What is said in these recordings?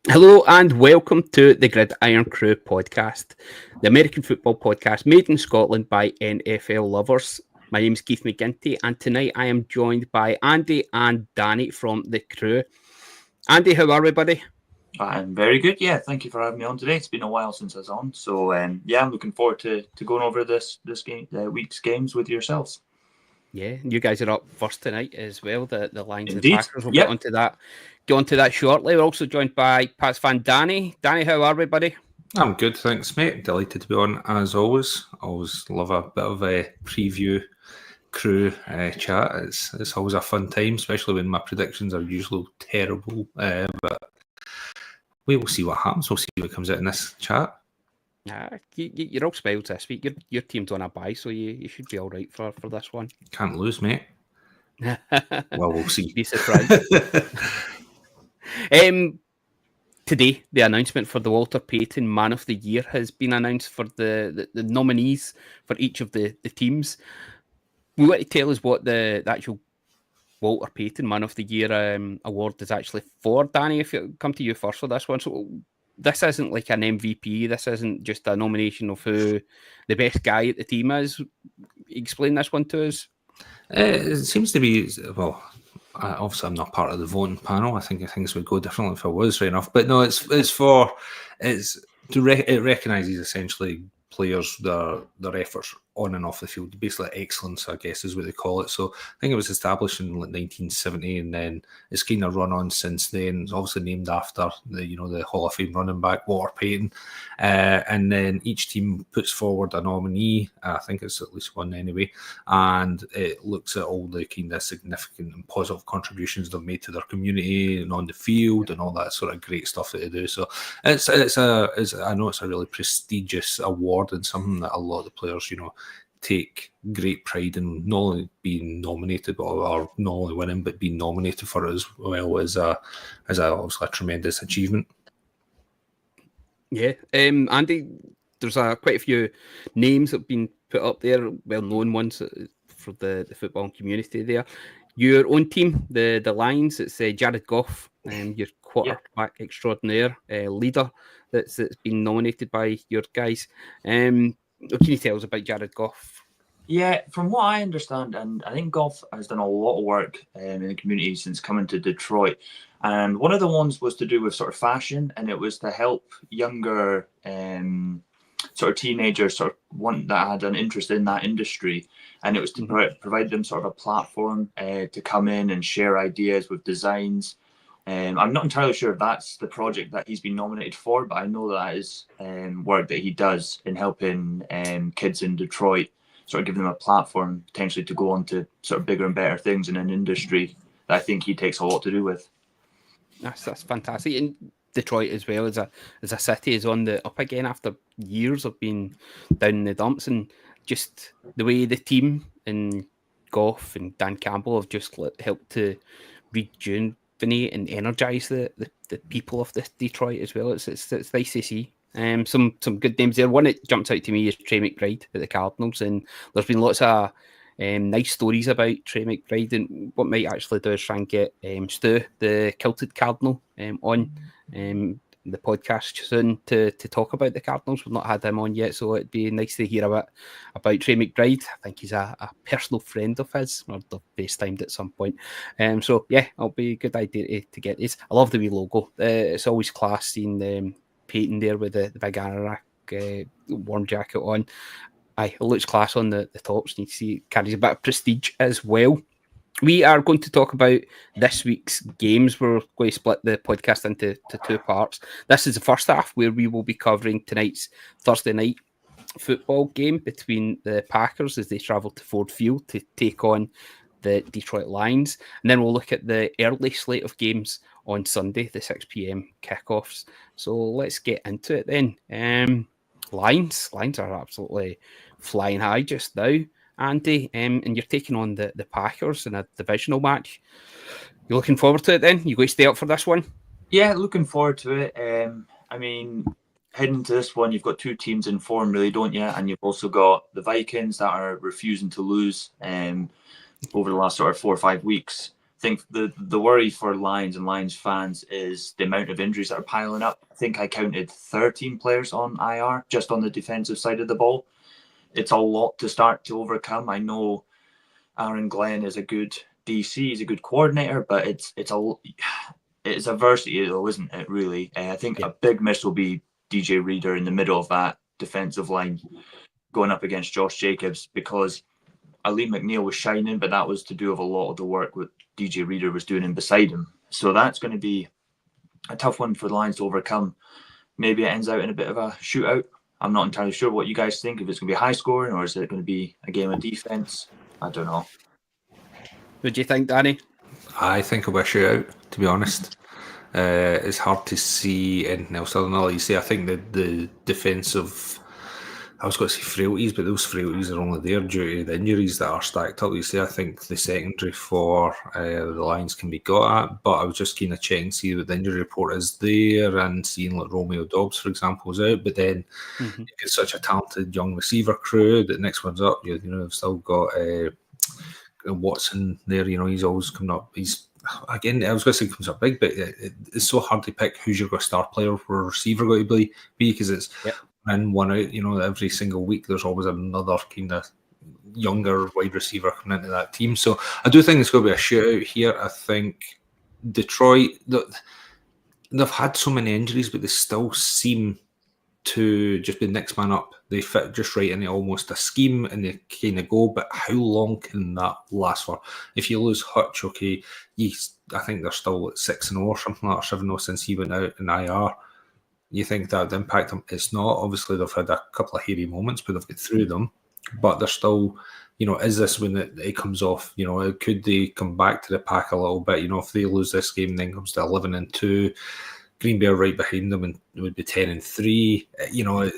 Hello and welcome to the Irn-Cru podcast, the American football podcast made in Scotland by NFL lovers. My name is Keith McGinty, and tonight I am joined by Andy and Danny from the crew. Andy, how are we, buddy? I'm very good. Yeah, thank you for having me on today. It's been a while since I was on, so yeah, I'm looking forward to going over this game week's games with yourselves. Yeah, you guys are up first tonight as well. The Lions and Indeed. Packers. We'll get Yep. onto that. Get onto that shortly. We're also joined by Pats fan Danny. Danny, how are we, buddy? I'm good, thanks, mate. Delighted to be on as always. Always love a bit of a preview crew chat. It's always a fun time, especially when my predictions are usually terrible. But we will see what happens. We'll see what comes out in this chat. You're all spoiled this week. Your team's on a bye, so you should be all right for this one. Can't lose, mate. Well, we'll see. Be surprised. Today, the announcement for the Walter Payton Man of the Year has been announced for the nominees for each of the teams. We want to tell us what the actual Walter Payton Man of the Year award is actually for. Danny, if it come to you first for this one. So this isn't like an MVP. This isn't just a nomination of who the best guy at the team is. Explain this one to us. It seems to be, well, obviously I'm not part of the voting panel. I think things would go differently if I was, right enough. But no, it recognises essentially players, their efforts on and off the field, basically excellence, I guess, is what they call it. So I think it was established in like 1970, and then it's kind of run on since then. It's obviously named after the Hall of Fame running back Walter Payton, and then each team puts forward a nominee. I think it's at least one anyway, and it looks at all the kind of significant and positive contributions they've made to their community and on the field and all that sort of great stuff that they do. So I know it's a really prestigious award and something that a lot of the players, take great pride in not only being nominated or not only winning, but being nominated for it as well as obviously a tremendous achievement. Yeah, Andy, there's quite a few names that have been put up there, well-known ones for the football community there. Your own team, the Lions, it's Jared Goff, your quarterback extraordinaire, leader that's been nominated by your guys. What can you tell us about Jared Goff? Yeah, from what I understand, and I think Goff has done a lot of work in the community since coming to Detroit. And one of the ones was to do with sort of fashion, and it was to help younger sort of teenagers that had an interest in that industry. And it was to provide them sort of a platform to come in and share ideas with designs. I'm not entirely sure if that's the project that he's been nominated for, but I know that is work that he does in helping kids in Detroit, sort of giving them a platform potentially to go on to sort of bigger and better things in an industry that I think he takes a lot to do with. That's fantastic. And Detroit as well as a city is on the up again after years of being down in the dumps, and just the way the team and Goff and Dan Campbell have just helped to rejuvenate and energize the people of the Detroit as well. It's nice to see. Some good names there. One that jumps out to me is Trey McBride at the Cardinals, and there's been lots of nice stories about Trey McBride, and what might actually do is try and get Stu, the kilted Cardinal, on the podcast soon to talk about the Cardinals. We've not had him on yet, so it'd be nice to hear a bit about Trey McBride. I think he's a personal friend of his, or they've FaceTimed at some point. So yeah, it'll be a good idea to get this. I love the wee logo. It's always class seeing Peyton there with the big Anorak warm jacket on. It looks class on the tops, and you can see it carries a bit of prestige as well. We are going to talk about this week's games. We're going to split the podcast into two parts. This is the first half where we will be covering tonight's Thursday night football game between the Packers as they travel to Ford Field to take on the Detroit Lions. And then we'll look at the early slate of games on Sunday, the 6 p.m. kickoffs. So let's get into it then. Lions are absolutely flying high just now, Andy, and you're taking on the Packers in a divisional match. You looking forward to it then? You going to stay up for this one? Yeah, looking forward to it. I mean, heading into this one, you've got two teams in form, really, don't you? And you've also got the Vikings that are refusing to lose over the last sort of 4 or 5 weeks. think the worry for Lions and Lions fans is the amount of injuries that are piling up. I think I counted 13 players on IR just on the defensive side of the ball. It's a lot to start to overcome. I know Aaron Glenn is a good DC, he's a good coordinator, but it's adversity though, isn't it, really? I think a big miss will be DJ Reader in the middle of that defensive line going up against Josh Jacobs, because Ali McNeil was shining, but that was to do with a lot of the work what DJ Reader was doing in beside him. So that's going to be a tough one for the Lions to overcome. Maybe it ends out in a bit of a shootout. I'm not entirely sure what you guys think, if it's going to be high scoring or is it going to be a game of defense. I don't know. What do you think, Danny? I think it'll be a shootout, to be honest. It's hard to see anything else other than that. Like you say, I think that the defensive, I was going to say frailties, but those frailties are only there due to the injuries that are stacked up. You see, I think the secondary for the Lions can be got at, but I was just keen to check and see what the injury report is there, and seeing like Romeo Dobbs, for example, was out. But then you get such a talented young receiver crew that next one's up. You know, I've still got Watson there. You know, he's always coming up. He's again, I was going to say comes up big, but it's so hard to pick who's your star player for receiver going to be because it's in one out. You know, every single week there's always another kind of younger wide receiver coming into that team. So I do think it's going to be a shootout here. I think Detroit, they've had so many injuries, but they still seem to just be next man up. They fit just right into almost a scheme and they kind of go, but how long can that last for? If you lose Hutch, okay, I think they're still at 6-0 or something like that, 7-0 since he went out in IR. You think that would impact them? It's not. Obviously, they've had a couple of hairy moments, but they've got through them. But they're still, you know, is this when it comes off? You know, could they come back to the pack a little bit? You know, if they lose this game, then comes to 11-2. Green Bay are right behind them, and it would be 10-3. You know,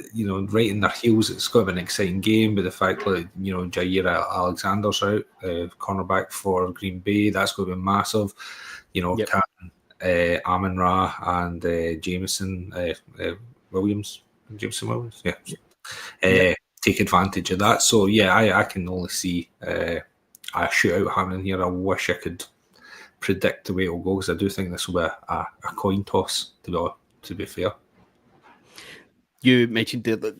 right in their heels. It's got to be an exciting game, but the fact that Jair Alexander's out, cornerback for Green Bay, that's going to be massive. You know, can Amon-Ra and Jameson Williams, take advantage of that? So I can only see a shootout happening here. I wish I could predict the way it'll go, because I do think this will be a coin toss, to be fair. You mentioned the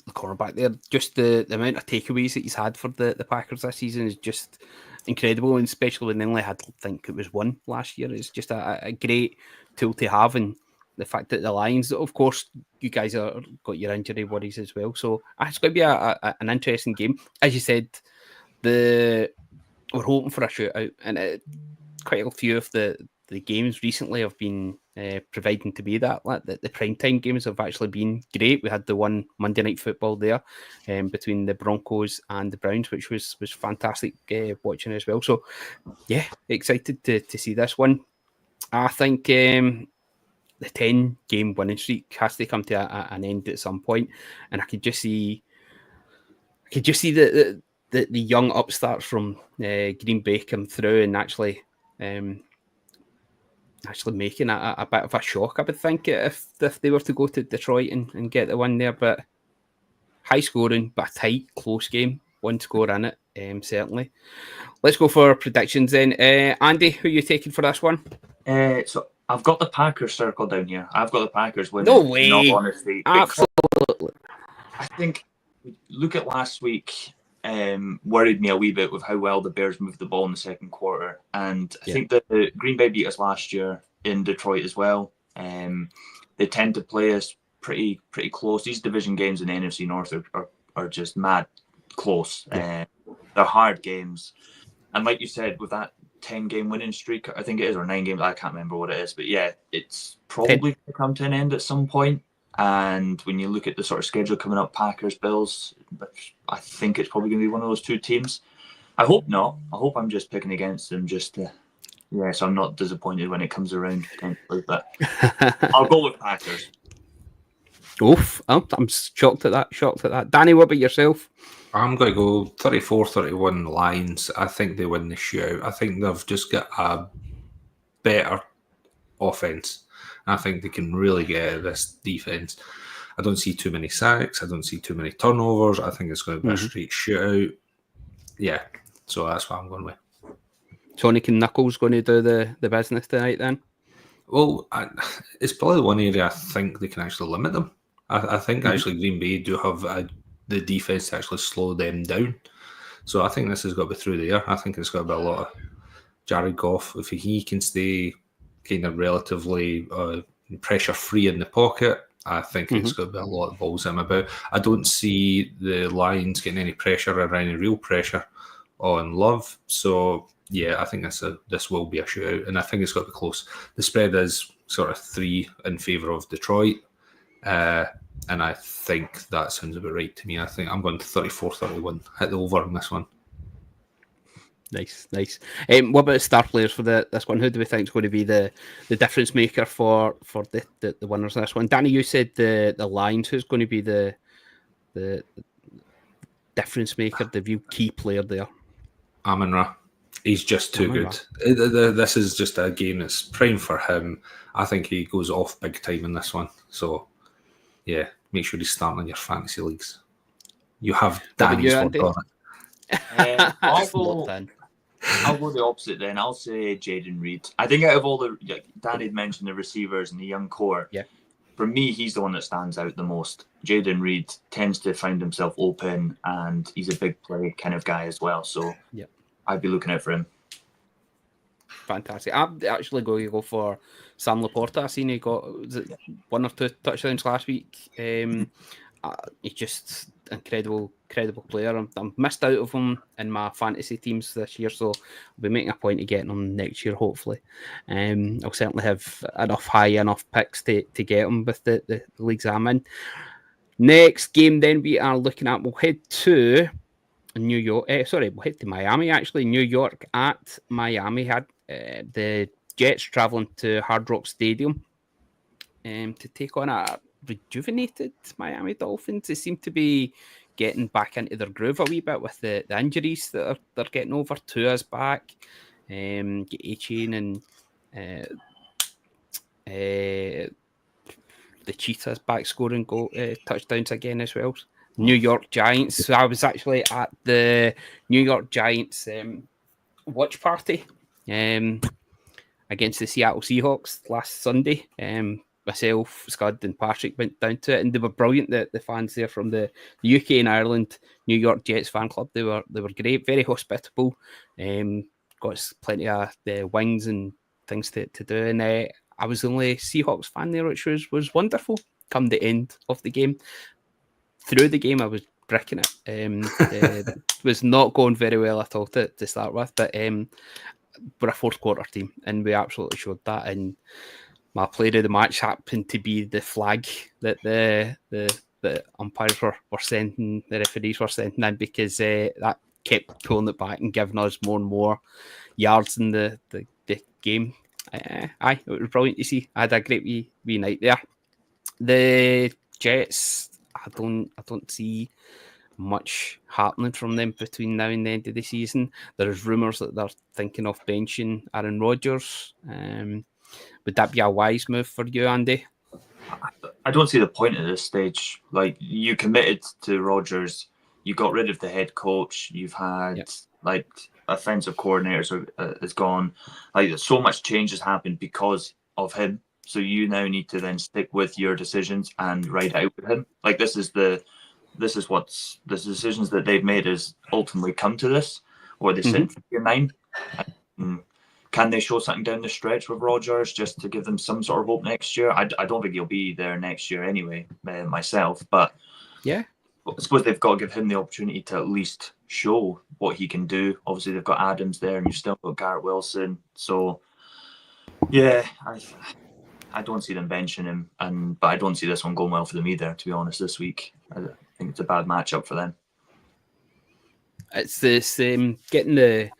cornerback there. Just the amount of takeaways that he's had for the Packers this season is just incredible, and especially when they only had, I think it was one last year. It's just a great tool to have, and the fact that the Lions, of course, you guys are got your injury worries as well. So it's going to be an interesting game. As you said, we're hoping for a shootout, and quite a few of the games recently have been providing to be that. Like the primetime games have actually been great. We had the one Monday Night Football there between the Broncos and the Browns, which was fantastic watching as well. So, yeah, excited to see this one. I think the 10-game winning streak has to come to an end at some point, and I could just see the young upstarts from Green Bay come through and actually making a bit of a shock, I would think, if they were to go to Detroit and get the win there. But high scoring, but a tight, close game. One score in it, certainly. Let's go for predictions then. Andy, who are you taking for this one? So I've got the Packers circled down here. I've got the Packers winning. No way. In all honesty. Absolutely. I think, look at last week, worried me a wee bit with how well the Bears moved the ball in the second quarter. And I think that the Green Bay beat us last year in Detroit as well. They tend to play us pretty close. These division games in the NFC North are just mad close. They're hard games. And like you said, with that 10-game winning streak, I think it is, or 9 games, I can't remember what it is. But yeah, it's probably going to come to an end at some point. And when you look at the sort of schedule coming up, Packers, Bills, I think it's probably going to be one of those two teams. I hope not. I hope I'm just picking against them just to, so I'm not disappointed when it comes around potentially. But I'll go with Packers. Oof, I'm shocked at that. Danny, what about yourself? I'm going to go 34-31 Lions. I think they win the shootout. I think they've just got a better offense. I think they can really get at this defense. I don't see too many sacks. I don't see too many turnovers. I think it's going to be a straight shootout. Yeah, so that's what I'm going with. Sonic and Knuckles going to do the business tonight then? Well, it's probably one area I think they can actually limit them. I think actually Green Bay do have the defense to actually slow them down. So I think this has got to be through the air. I think it's got to be a lot of Jared Goff. If he can stay kind of relatively pressure free in the pocket, I think it's got to be a lot of balls in him about. I don't see the Lions getting any pressure or any real pressure on Love. So yeah, I think this will be a shootout, and I think it's got to be close. The spread is sort of 3 in favour of Detroit, and I think that sounds about right to me. I think I'm going to 34-31. Hit the over on this one. Nice. What about star players for this one? Who do we think is going to be the difference maker for the winners of this one? Danny, you said the Lions. Who's going to be the difference maker, the real key player there? Amon-Ra. He's just too good. This is just a game that's prime for him. I think he goes off big time in this one. So, yeah, make sure he's starting in your fantasy leagues. You have Danny's word on it. I'll go the opposite then. I'll say Jaden Reed. I think out of all Danny had mentioned the receivers and the young core. Yeah. For me, he's the one that stands out the most. Jaden Reed tends to find himself open, and he's a big play kind of guy as well. So I'd be looking out for him. Fantastic. I'm actually going to go for Sam Laporta. I seen he got 1 or 2 touchdowns last week. He's just incredible player. I'm missed out of him in my fantasy teams this year, so I'll be making a point of getting him next year, hopefully. I'll certainly have high enough picks to get him with the leagues I'm in. Next game then we are looking at, we'll head to New York. We'll head to Miami, actually. New York at Miami. Had the Jets travelling to Hard Rock Stadium to take on a rejuvenated Miami Dolphins. They seem to be getting back into their groove a wee bit with the injuries that they're getting over. Tua's back. A-Chain and the Cheetahs back scoring touchdowns again as well. New York Giants. So I was actually at the New York Giants watch party against the Seattle Seahawks last Sunday. Myself, Scud, and Patrick went down to it, and they were brilliant. The fans there from the UK and Ireland New York Jets fan club, they were great, very hospitable. Got plenty of wings and things to do, and I was the only Seahawks fan there, which was wonderful. Come the end of the game, through the game, I was bricking it. It was not going very well at all to start with, but we're a fourth quarter team, and we absolutely showed that. And my player of the match happened to be the flag that the umpires were sending, the referees were sending in, because that kept pulling it back and giving us more and more yards in the game. It was brilliant to see. I had a great wee night there. The Jets, I don't see much happening from them between now and the end of the season. There's rumours that they're thinking of benching Aaron Rodgers. Would that be a wise move for you, Andy? I don't see the point at this stage. Like, you committed to Rodgers, you got rid of the head coach, you've had offensive coordinators is gone. Like, so much change has happened because of him. So you now need to then stick with your decisions and ride out with him. Like, this is the decisions that they've made has ultimately come to this, or they sit for year 9. Can they show something down the stretch with Rodgers just to give them some sort of hope next year? I don't think he'll be there next year anyway, myself. But yeah, I suppose they've got to give him the opportunity to at least show what he can do. Obviously, they've got Adams there, and you've still got Garrett Wilson. So, yeah, I don't see them benching him, but I don't see this one going well for them either, to be honest, this week. I think it's a bad matchup for them. It's the same, getting the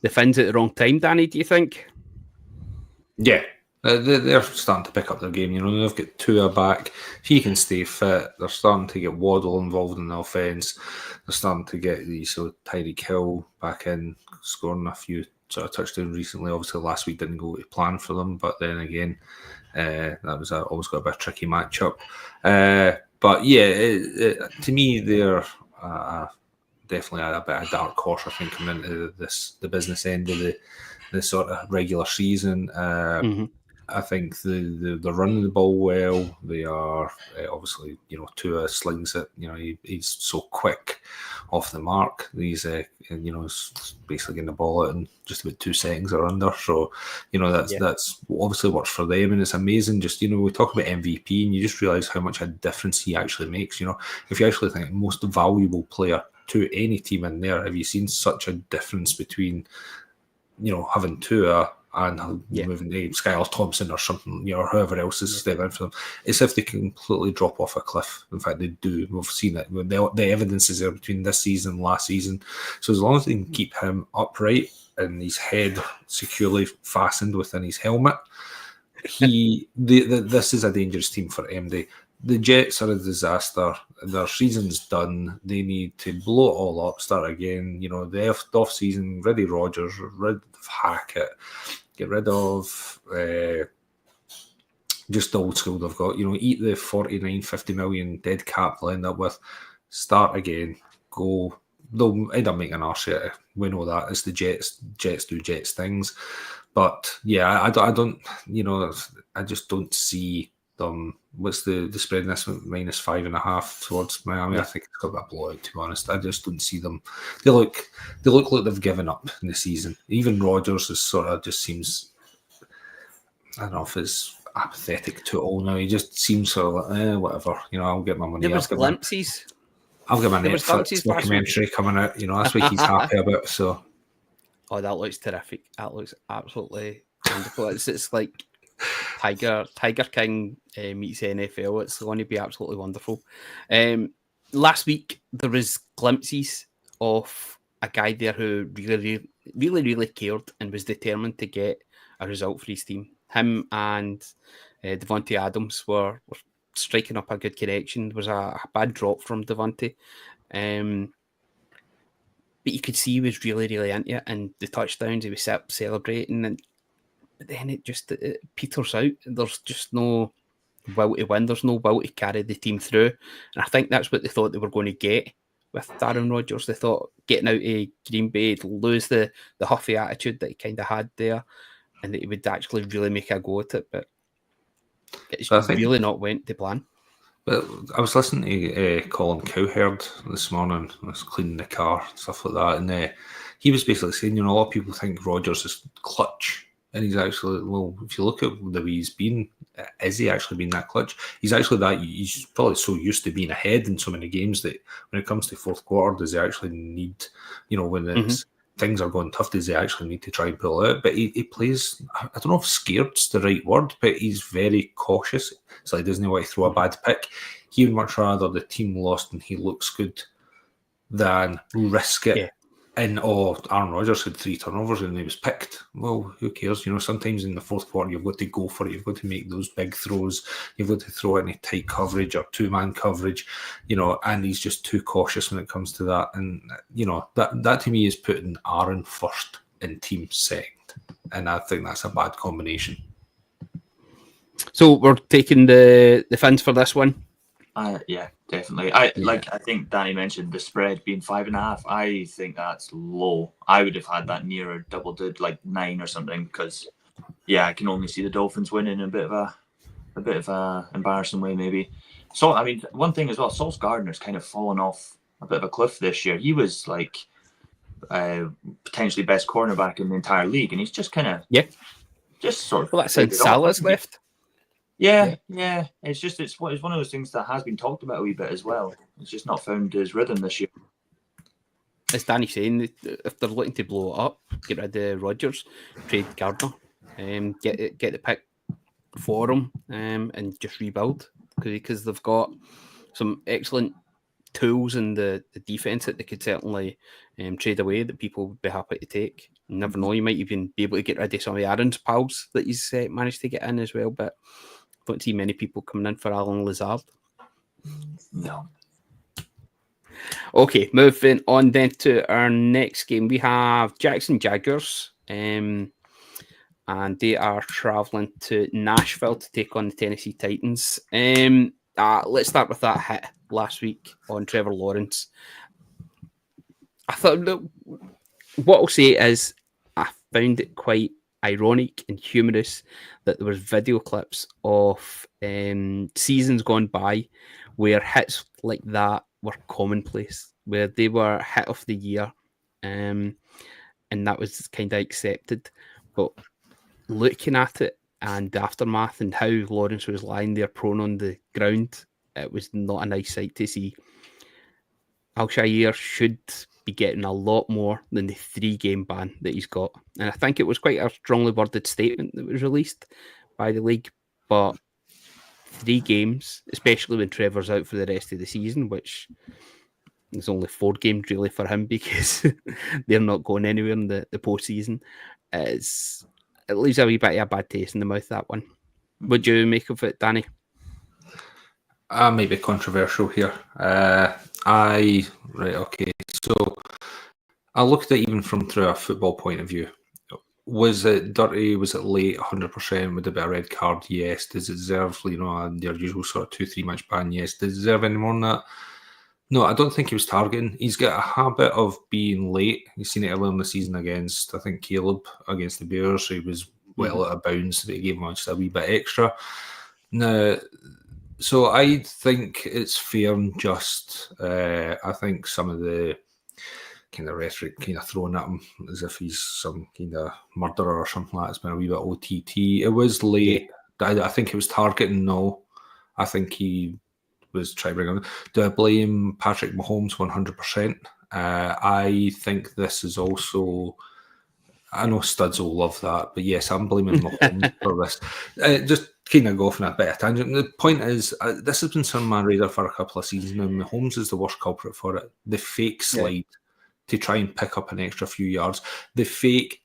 Finns at the wrong time, Danny, do you think? Yeah, they're starting to pick up their game. You know, they've got Tua back. If he can stay fit, they're starting to get Waddle involved in the offense. They're starting to get Tyreek Hill back in, scoring a few sort of touchdowns recently. Obviously, last week didn't go to plan for them, but then again, that was always got a bit of a tricky matchup. But yeah, to me, they're definitely a bit of dark horse, I think, coming into the business end of the sort of regular season. Mhm. I think they're running the ball well. They are obviously, Tua slings it. He's so quick off the mark. He's basically getting the ball out in just about 2 seconds or under. So that's obviously works for them, and it's amazing. Just we talk about MVP, and you just realize how much a difference he actually makes. If you actually think most valuable player to any team in there, have you seen such a difference between having Tua and moving to Skylar Thompson or something, or whoever else is stepping in for them? It's if they completely drop off a cliff. In fact, they do. We've seen it. The evidence is there between this season and last season. So as long as they can keep him upright and his head securely fastened within his helmet, this is a dangerous team for MD. The Jets are a disaster. Their season's done. They need to blow it all up, start again. The off season, ready Rodgers, rid of Hackett, get rid of just the old school they've got. Eat the 49, 50 million dead cap they'll end up with. Start again. Go. They'll end up making an arse out of it. We know that. It's the Jets. Jets do Jets things. But yeah, I don't. I just don't see them. What's the spread in this one? -5.5 towards Miami. I think it's got that blowout, to be honest. I just don't see them. They look like they've given up in the season. Even Rodgers is sort of just seems, I don't know if it's apathetic to it all now. He just seems sort of like, whatever. I'll get my money. There was glimpses. I'll get my Netflix documentary coming out. That's what he's happy about. So, that looks terrific. That looks absolutely wonderful. It's like Tiger King meets NFL. It's going to be absolutely wonderful. Last week there was glimpses of a guy there who really, really, really cared and was determined to get a result for his team. Him and Devontae Adams were striking up a good connection. There was a bad drop from Devontae. But you could see he was really, really into it, and the touchdowns he was celebrating, but then it peters out. There's just no will to win. There's no will to carry the team through, and I think that's what they thought they were going to get with Aaron Rodgers. They thought getting out of Green Bay, lose the huffy attitude that he kind of had there, and that he would actually really make a go at it, but it's really not went to plan. But I was listening to Colin Cowherd this morning. I was cleaning the car, stuff like that, and he was basically saying, a lot of people think Rodgers is clutch, and he's actually, well, if you look at the way he's been, is he actually been that clutch? He's actually that. He's probably so used to being ahead in so many games that when it comes to fourth quarter, does he actually need, when it's things are going tough, does he actually need to try and pull out? But he plays, I don't know if scared's the right word, but he's very cautious. So he doesn't want to throw a bad pick. He would much rather the team lost and he looks good than risk it. Yeah. And Aaron Rodgers had 3 turnovers and he was picked. Well, who cares? Sometimes in the fourth quarter you've got to go for it. You've got to make those big throws. You've got to throw any tight coverage or 2-man coverage. And he's just too cautious when it comes to that. And that to me is putting Aaron first and team second. And I think that's a bad combination. So we're taking the Fins for this one. Yeah, definitely. I think Danny mentioned the spread being 5.5. I think that's low. I would have had that nearer double digit, like 9 or something, because I can only see the Dolphins winning in a bit of a embarrassing way, maybe. So I mean, one thing as well, Sauce Gardner's kind of fallen off a bit of a cliff this year. He was like potentially best cornerback in the entire league, and he's just kind of just sort of. Well, that's since Salah's left. Yeah. It's one of those things that has been talked about a wee bit as well. It's just not found his rhythm this year. As Danny's saying, if they're looking to blow it up, get rid of Rodgers, trade Gardner, get the pick for him, and just rebuild because they've got some excellent tools in the defense that they could certainly trade away that people would be happy to take. You never know, you might even be able to get rid of some of Aaron's pals that he's managed to get in as well, but I don't see many people coming in for Alan Lazard. No. Okay, moving on then to our next game. We have Jackson Jaguars, and they are travelling to Nashville to take on the Tennessee Titans. Let's start with that hit last week on Trevor Lawrence. I thought, what I'll say is, I found it quite ironic and humorous that there was video clips of seasons gone by where hits like that were commonplace, where they were hit of the year, and that was kind of accepted. But looking at it and the aftermath and how Lawrence was lying there prone on the ground, it was not a nice sight to see. Alshire should be getting a lot more than the 3-game ban that he's got. And I think it was quite a strongly worded statement that was released by the league. But 3 games, especially when Trevor's out for the rest of the season, which is only 4 games really for him because they're not going anywhere in the postseason, it leaves a wee bit of a bad taste in the mouth, that one. What do you make of it, Danny? I may be controversial here. Okay. So I looked at it even from through a football point of view. Was it dirty? Was it late? 100%. Would it be a red card? Yes. Does it deserve, their usual sort of 2-3 match ban? Yes. Does it deserve any more than that? No, I don't think he was targeting. He's got a habit of being late. You've seen it earlier in the season against, I think, Caleb against the Bears. He was well out of bounds. They gave him just a wee bit extra. Now, so I think it's fair and just. I think some of the kind of rhetoric kind of thrown at him as if he's some kind of murderer or something like that. It's been a wee bit OTT. It was late. I think it was targeting. No, I think he was trying to bring him. Do I blame Patrick Mahomes 100%? I think this is also. I know studs will love that, but yes, I'm blaming Mahomes for this. Just kind of go off on a bit of tangent. The point is, this has been on my radar for a couple of seasons now. Mahomes is the worst culprit for it. The fake slide to try and pick up an extra few yards. The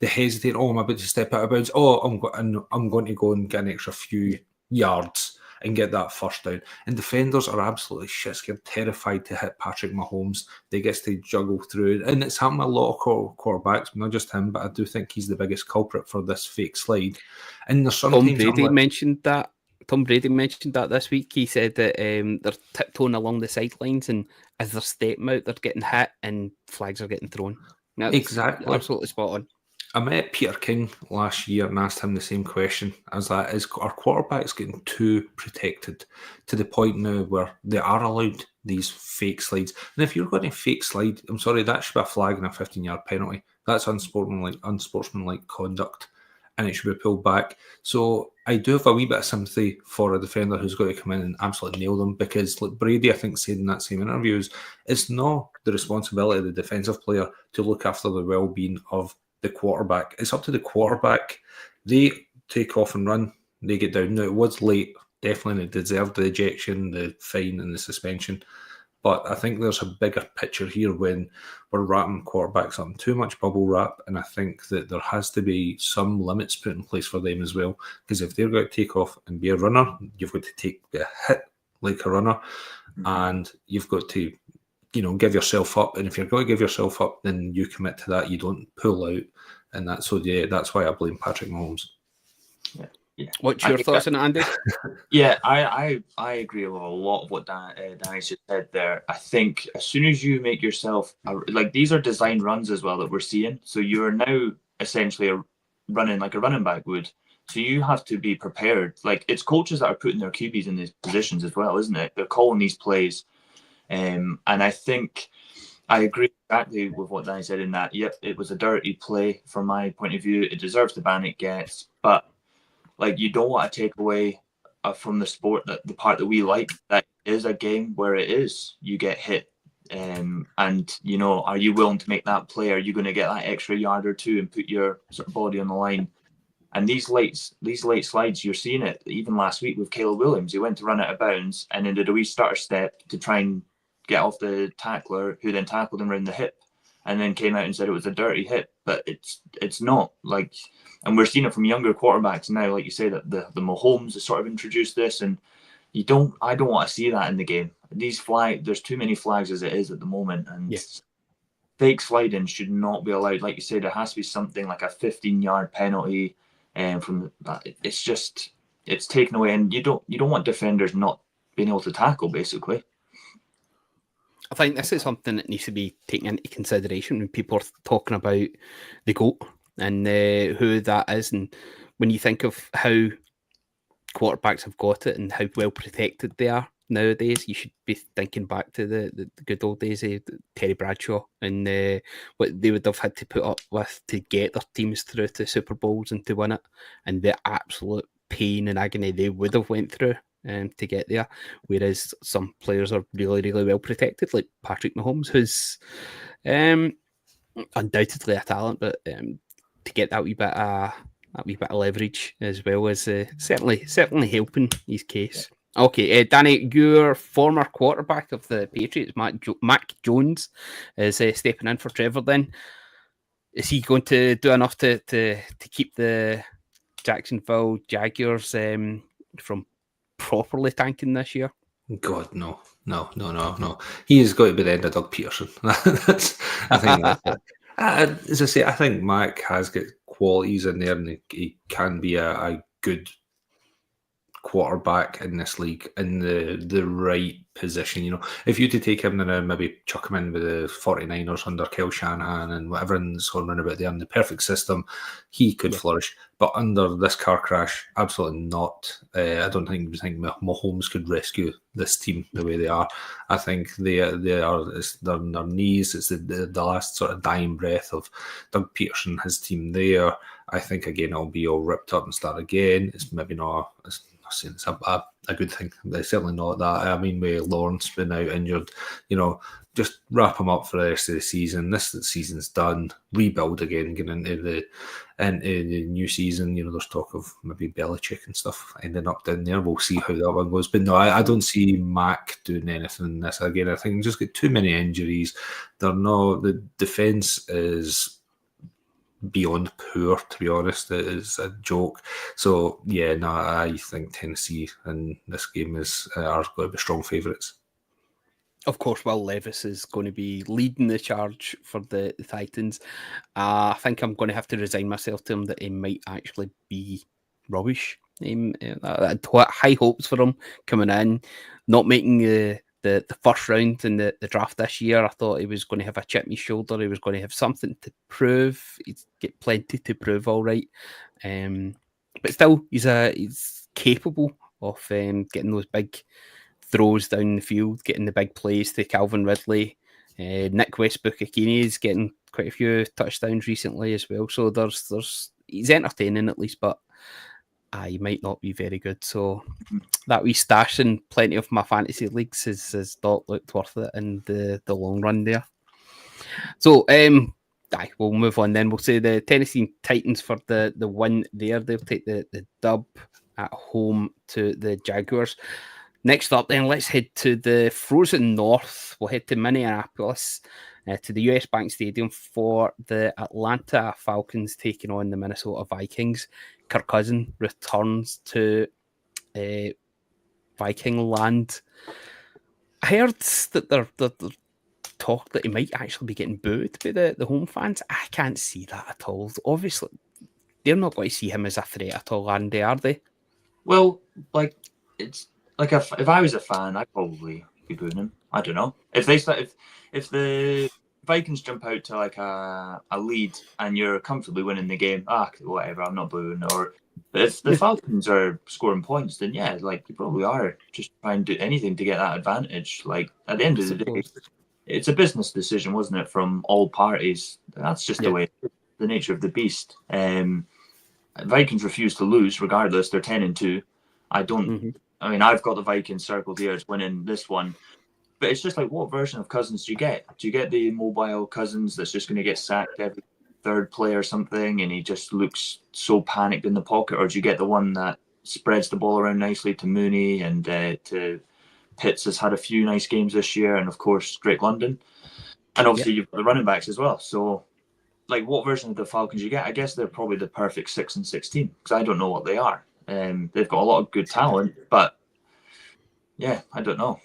hesitate. Oh, I'm about to step out of bounds. Oh, I'm going to go and get an extra few yards and get that first down. And defenders are absolutely shit scared, terrified to hit Patrick Mahomes. They get to juggle through it. And it's happened to a lot of quarterbacks, not just him, but I do think he's the biggest culprit for this fake slide. And there's sometimes Tom Brady mentioned that. Tom Brady mentioned that this week. He said that they're tiptoeing along the sidelines, and as they're stepping out, they're getting hit and flags are getting thrown. That's exactly. Absolutely spot on. I met Peter King last year and asked him the same question. Is our quarterbacks getting too protected to the point now where they are allowed these fake slides? And if you're going to fake slide, I'm sorry, that should be a flag and a 15-yard penalty. That's unsportsmanlike conduct, and it should be pulled back. So I do have a wee bit of sympathy for a defender who's got to come in and absolutely nail them, because like Brady, I think, said in that same interview, it's not the responsibility of the defensive player to look after the well-being of the quarterback. It's up to the quarterback. They take off and run. They get down. Now, it was late. Definitely they deserved the ejection, the fine and the suspension. But I think there's a bigger picture here when we're wrapping quarterbacks up in too much bubble wrap, and I think that there has to be some limits put in place for them as well. Because if they're going to take off and be a runner, you've got to take a hit like a runner, and you've got to give yourself up. And if you're going to give yourself up, then you commit to that. You don't pull out. And that's why I blame Patrick Mahomes. Yeah. What's your thoughts on it, Andy? Yeah, I agree with a lot of what Danny just said there. I think as soon as you make yourself, like these are design runs as well that we're seeing. So you're now essentially running like a running back would. So you have to be prepared. Like it's coaches that are putting their QBs in these positions as well, isn't it? They're calling these plays. And I think I agree exactly with what Danny said in that, yep, it was a dirty play from my point of view. It deserves the ban it gets. But, like, you don't want to take away from the sport, that the part that we like, that is a game where it is, you get hit. And, are you willing to make that play? Are you going to get that extra yard or two and put your sort of body on the line? And these late slides, you're seeing it. Even last week with Caleb Williams, he went to run out of bounds and then did a wee starter step to try and get off the tackler, who then tackled him around the hip, and then came out and said it was a dirty hit. But it's not, like, and we're seeing it from younger quarterbacks now, like you say, that the Mahomes has sort of introduced this, and I don't want to see that in the game. There's too many flags as it is at the moment, and fake sliding should not be allowed. Like you said, there has to be something like a 15-yard penalty, and from that, it's taken away, and you don't want defenders not being able to tackle, basically. I think this is something that needs to be taken into consideration when people are talking about the GOAT and who that is. And when you think of how quarterbacks have got it and how well protected they are nowadays, you should be thinking back to the good old days of Terry Bradshaw and what they would have had to put up with to get their teams through to Super Bowls and to win it, and the absolute pain and agony they would have went through to get there. Whereas some players are really, really well protected, like Patrick Mahomes, who's undoubtedly a talent, but to get that wee bit of leverage as well as certainly helping his case. Okay, Danny, your former quarterback of the Patriots, Mac Jones, is stepping in for Trevor. Then is he going to do enough to keep the Jacksonville Jaguars from properly tanking this year? God, no. He has got to be the end of Doug Peterson. I think that's it. As I say, I think Mac has got qualities in there, and he can be a good quarterback in this league in the right position. You know, if you to take him and maybe chuck him in with the 49ers under Kel Shanahan and whatever is going on about there in the perfect system, he could flourish. But under this car crash, absolutely not. I don't think Mahomes could rescue this team the way they are. I think they're on their knees. It's the last sort of dying breath of Doug Peterson, his team there. I think again it'll be all ripped up and start again. It's maybe not. It's a good thing. They're certainly not that. I mean, with Lawrence been out injured, you know, just wrap him up for the rest of the season. The season's done. Rebuild again, get into the new season. You know, there's talk of maybe Belichick and stuff ending up down there. We'll see how that one goes. But no, I don't see Mac doing anything in this. Again, I think just got too many injuries. The defense is beyond poor, to be honest. It is a joke. So yeah, no, I think Tennessee in this game are going to be strong favourites. Of course, Will Levis is going to be leading the charge for the Titans. I think I'm going to have to resign myself to him that he might actually be rubbish. I had high hopes for him coming in, not making the first round in the draft this year. I thought he was going to have a chip on his shoulder. He was going to have something to prove. He'd get plenty to prove, all right. But still, he's capable of getting those big throws down the field, getting the big plays to Calvin Ridley. Nick Westbrook-Akini is getting quite a few touchdowns recently as well. So he's entertaining at least, but he might not be very good. So that wee stash in plenty of my fantasy leagues has not looked worth it in the long run there. So we'll move on then. We'll say the Tennessee Titans for the win there. They'll take the dub at home to the Jaguars. Next up, then, let's head to the frozen north. We'll head to Minneapolis, to the US Bank Stadium for the Atlanta Falcons taking on the Minnesota Vikings. Kirk Cousins returns to Viking land. I heard that they're talk that he might actually be getting booed by the home fans. I can't see that at all. Obviously, they're not going to see him as a threat at all, Andy, are they? Well, it's like if I was a fan, I'd probably be booing him. I don't know. If the Vikings jump out to like a lead and you're comfortably winning the game, whatever, I'm not booing. Or if the Falcons are scoring points, then yeah, like you probably are just trying to do anything to get that advantage. Like at the end of the day, it's a business decision, wasn't it, from all parties? That's just the way, the nature of the beast. Vikings refuse to lose regardless. They're 10-2. I don't. I mean, I've got the Vikings circled here as winning this one. But it's just like, what version of Cousins do you get? Do you get the mobile Cousins that's just going to get sacked every third play or something and he just looks so panicked in the pocket? Or do you get the one that spreads the ball around nicely to Mooney and to Pitts has had a few nice games this year, and of course, Drake London. And obviously, you've got the running backs as well. So, like, what version of the Falcons you get? I guess they're probably the perfect 6-16 because I don't know what they are. They've got a lot of good talent, but yeah, I don't know.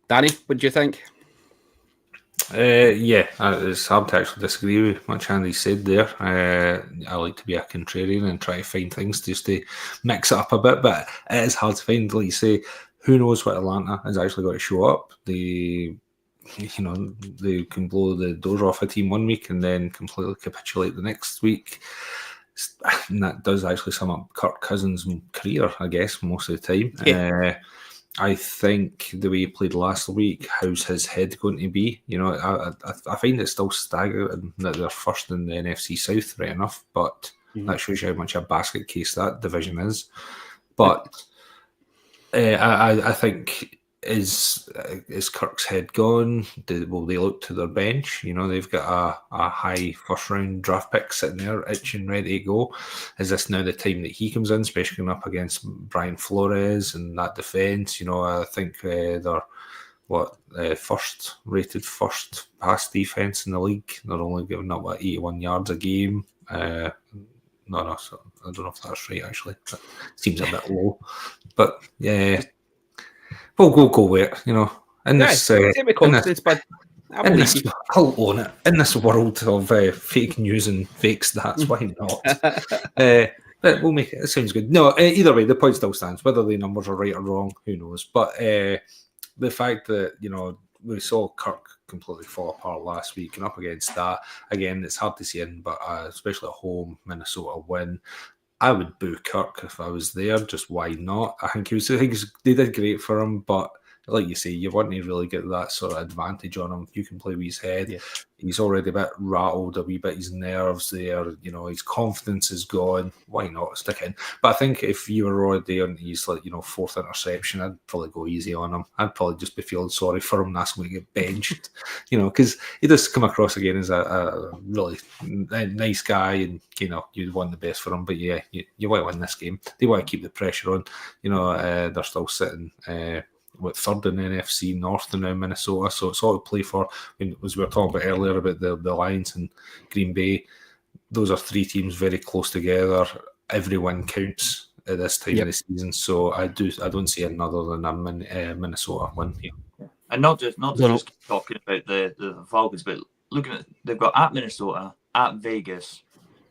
Danny, what do you think? It's hard to actually disagree with what Andy said there. I like to be a contrarian and try to find things just to mix it up a bit, but it is hard to find. Like you say, who knows what Atlanta is actually going to show up? they can blow the doors off a team one week and then completely capitulate the next week. And that does actually sum up Kirk Cousins' career, I guess, most of the time. Yeah. I think the way he played last week, how's his head going to be? I find it still staggering that they're first in the NFC South, right enough, but that shows you how much a basket case that division is. But I think is Kirk's head gone? Will they look to their bench? They've got a high first round draft pick sitting there, itching, ready to go. Is this now the time that he comes in, especially going up against Brian Flores and that defense? I think they're first pass defense in the league. They're only giving up 81 yards a game. No, so I don't know if that's right. Actually, that seems a bit low. But yeah, we'll go with it. In this, but I'll own it. In this world of fake news and fake stats, why not? But we'll make it. It sounds good. No, either way, the point still stands. Whether the numbers are right or wrong, who knows? But the fact that we saw Kirk completely fall apart last week, and up against that again, it's hard to see in, but especially at home, Minnesota win. I would boo Kirk if I was there. Just why not? I think they did great for him, but like you say, you want to really get that sort of advantage on him. You can play with his head. Yeah. He's already a bit rattled, a wee bit his nerves there. His confidence is gone. Why not stick in? But I think if you were already on his fourth interception, I'd probably go easy on him. I'd probably just be feeling sorry for him and ask him to get benched. Because he does come across again as a really nice guy, and you'd want the best for him. But yeah, you want to win this game. They want to keep the pressure on. They're still sitting. Third in the NFC North and now Minnesota, so it's all to play for. As we were talking about earlier about the Lions and Green Bay, those are three teams very close together. Every win counts at this time of the season, so I don't see another than a Minnesota win here. And not just talking about the Falcons, but looking at, they've got at Minnesota, at Vegas,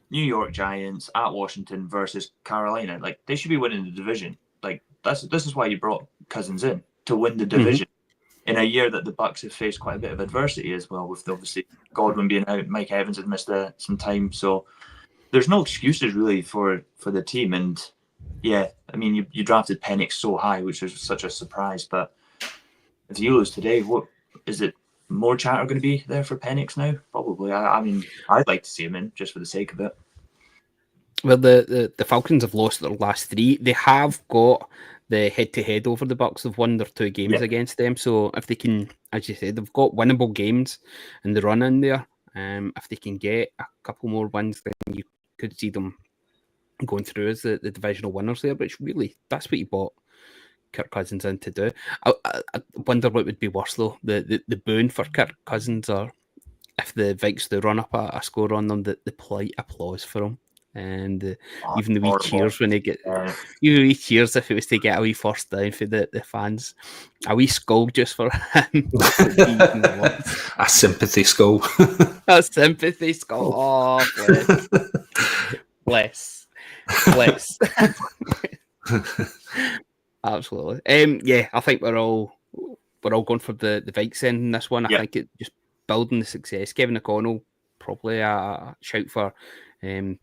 New York Giants, at Washington versus Carolina. Like, they should be winning the division. Like, this is why you brought Cousins in, to win the division in a year that the Bucs have faced quite a bit of adversity as well, with obviously Godwin being out, Mike Evans had missed some time, so there's no excuses really for the team. And yeah, I mean, you drafted Penix so high, which was such a surprise, but if you lose today, what is it? More chatter going to be there for Penix now? Probably. I mean, I'd like to see him in just for the sake of it. Well, the Falcons have lost their last three. They have got the head-to-head over the Bucs. They've won their 2 games against them. So if they can, as you said, they've got winnable games in the run in there. If they can get a couple more wins, then you could see them going through as the divisional winners there. But really, that's what you bought Kirk Cousins in to do. I wonder what would be worse though, the boon for Kirk Cousins, or if the Vikes do run up a score on them, the polite applause for him. And even the wee cheers when they get wee cheers if it was to get a wee first down for the fans. A wee skull just for him. A sympathy skull. A sympathy skull. Oh, bless. Absolutely. Yeah, I think we're all going for the Vikes in this one. I think it just building the success. Kevin O'Connell probably a shout for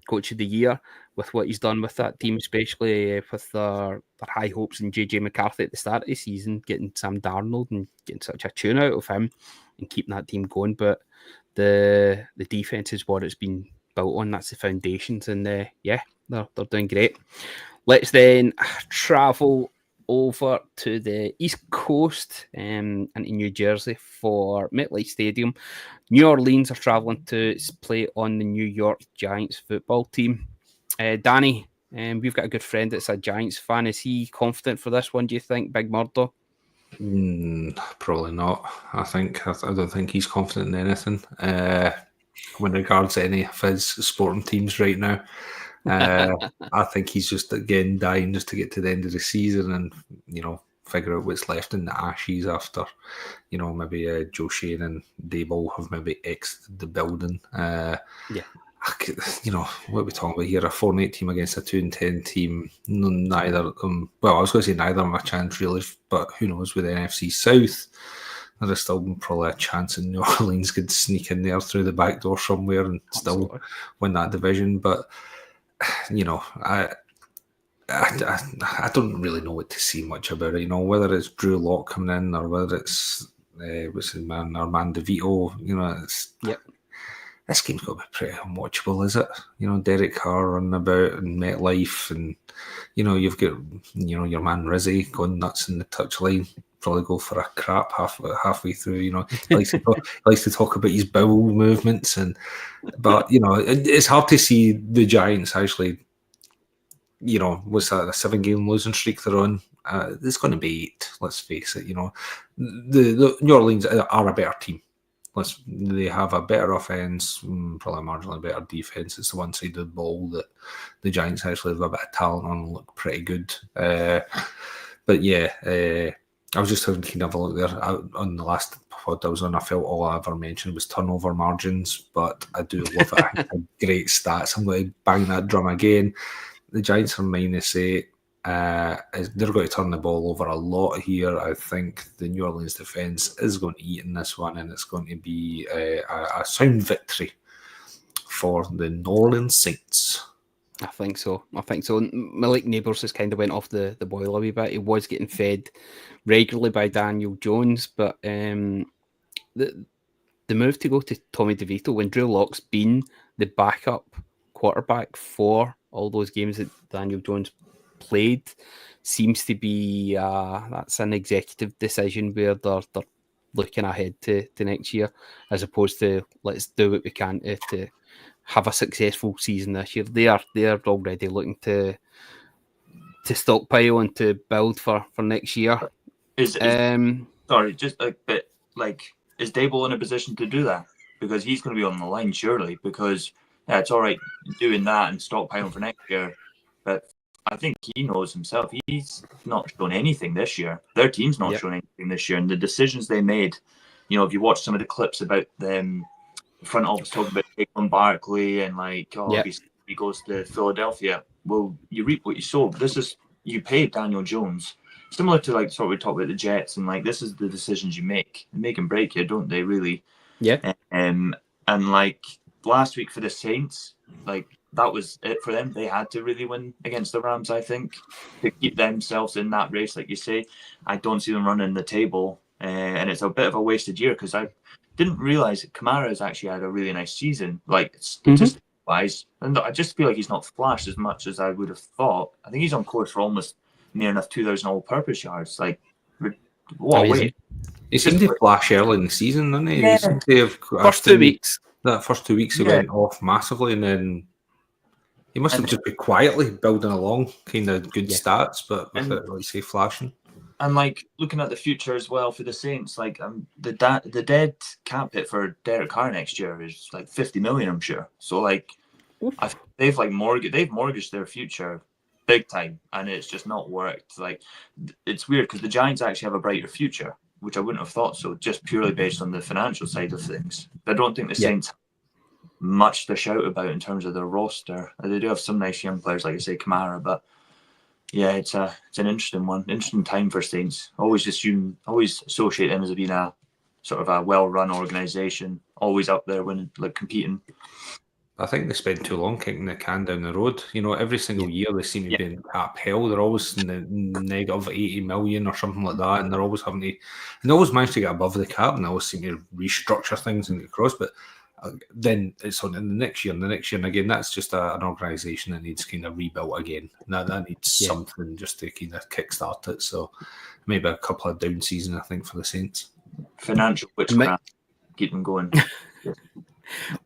Coach of the Year with what he's done with that team, especially with their high hopes in JJ McCarthy at the start of the season, getting Sam Darnold and getting such a tune out of him and keeping that team going. But the defense is what it's been built on. That's the foundations, and they're doing great. Let's then travel over to the East Coast into New Jersey for MetLife Stadium. New Orleans are travelling to play on the New York Giants football team. Danny, we've got a good friend that's a Giants fan. Is he confident for this one, do you think, Big Murdo? Probably not. I don't think he's confident in anything when regards to any of his sporting teams right now. I think he's just again dying just to get to the end of the season and figure out what's left in the ashes after maybe Joe Shane and Daboll have maybe exited the building. What are we talking about here? A 4-8 team against a 2-10 team. Neither of them. Well, I was going to say neither of them a chance really, but who knows with the NFC South. There is still probably a chance in New Orleans could sneak in there through the back door somewhere and still Absolutely. win that division. But I don't really know what to see much about it. Whether it's Drew Lock coming in or whether it's what's his man, Armando DeVito. Yep. This game's got to be pretty unwatchable, is it? Derek Carr running about in MetLife, and you've got your man Rizzy going nuts in the touchline. Probably go for a crap halfway through. He likes to talk about his bowel movements, but it's hard to see the Giants actually. Was that a 7-game losing streak they're on? It's going to be 8. Let's face it. The New Orleans are a better team. They have a better offense, probably a marginally better defense. It's the one side of the ball that the Giants actually have a bit of talent on and look pretty good. But yeah, I was just having to have a look there. On the last pod I was on, I felt all I ever mentioned was turnover margins, but I do love it. I think they're great stats. I'm going to bang that drum again. The Giants are -8. They're going to turn the ball over a lot here. I think the New Orleans defense is going to eat in this one, and it's going to be a sound victory for the New Orleans Saints. I think so. Malik Neighbours has kind of went off the boil a wee bit. He was getting fed regularly by Daniel Jones, but the move to go to Tommy DeVito when Drew Lock's been the backup quarterback for all those games that Daniel Jones played seems to be that's an executive decision where they're looking ahead to next year as opposed to let's do what we can to have a successful season this year. They're already looking to stockpile and to build for next year. Sorry, just a bit is Dable in a position to do that? Because he's going to be on the line surely. Because it's all right doing that and stockpiling for next year, but I think he knows himself. He's not shown anything this year. Their team's not shown anything this year, and the decisions they made. If you watch some of the clips about them, front office talking about Saquon Barkley and he goes to Philadelphia. Well, you reap what you sow. You paid Daniel Jones, similar to sort of we talked about the Jets, and this is the decisions you make. They make and break you, don't they? Really. Yeah. And last week for the Saints, that was it for them. They had to really win against the Rams, I think, to keep themselves in that race. Like you say, I don't see them running the table, and it's a bit of a wasted year because I didn't realize that Kamara has actually had a really nice season, statistic-wise, and I just feel like he's not flashed as much as I would have thought. I think he's on course for almost near enough 2,000 all-purpose yards. What a way! He seemed to flash early in the season, didn't he? Yeah. He seemed to have First 2 weeks. That first 2 weeks he went off massively, and then he must have just been quietly building along, kind of good stats, but without, flashing. And looking at the future as well for the Saints, the dead cap hit for Derek Carr next year is $50 million, I'm sure. So they've mortgaged their future big time, and it's just not worked. It's weird because the Giants actually have a brighter future, which I wouldn't have thought so, just purely based on the financial side of things. I don't think the Saints have much to shout about in terms of their roster. They do have some nice young players, like I say, Kamara, but yeah, it's an interesting one, interesting time for Saints. Always associate them as being a sort of a well-run organization, always up there when competing. I think they spend too long kicking the can down the road. Every single year they seem to be in cap hell. They're always in the negative 80 million or something like that, and they're always they always manage to get above the cap, and they always seem to restructure things and get across. But then it's on in the next year, and again, that's just an organisation that needs kind of rebuilt again. That needs something just to kind of kickstart it. So maybe a couple of down seasons, I think, for the Saints. Financial witchcraft, keep them going.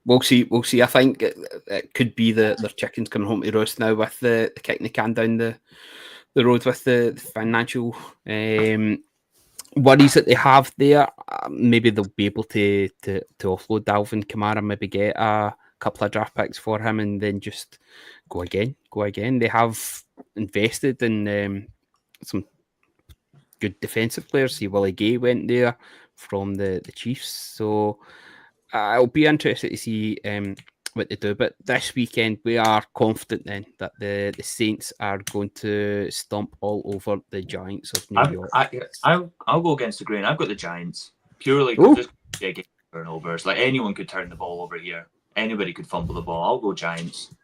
We'll see. I think it could be their chickens coming home to roost now with the kicking the can down the road with the financial worries that they have there. Maybe they'll be able to offload Dalvin Kamara, maybe get a couple of draft picks for him, and then just go again. They have invested in some good defensive players. See, Willie Gay went there from the Chiefs, so I'll be interested to see what they do. But this weekend, we are confident then that the Saints are going to stomp all over the Giants of New York. I'll go against the grain. I've got the Giants. purely because this could be a game of turnovers. Like anyone could turn the ball over here. Anybody could fumble the ball. I'll go Giants,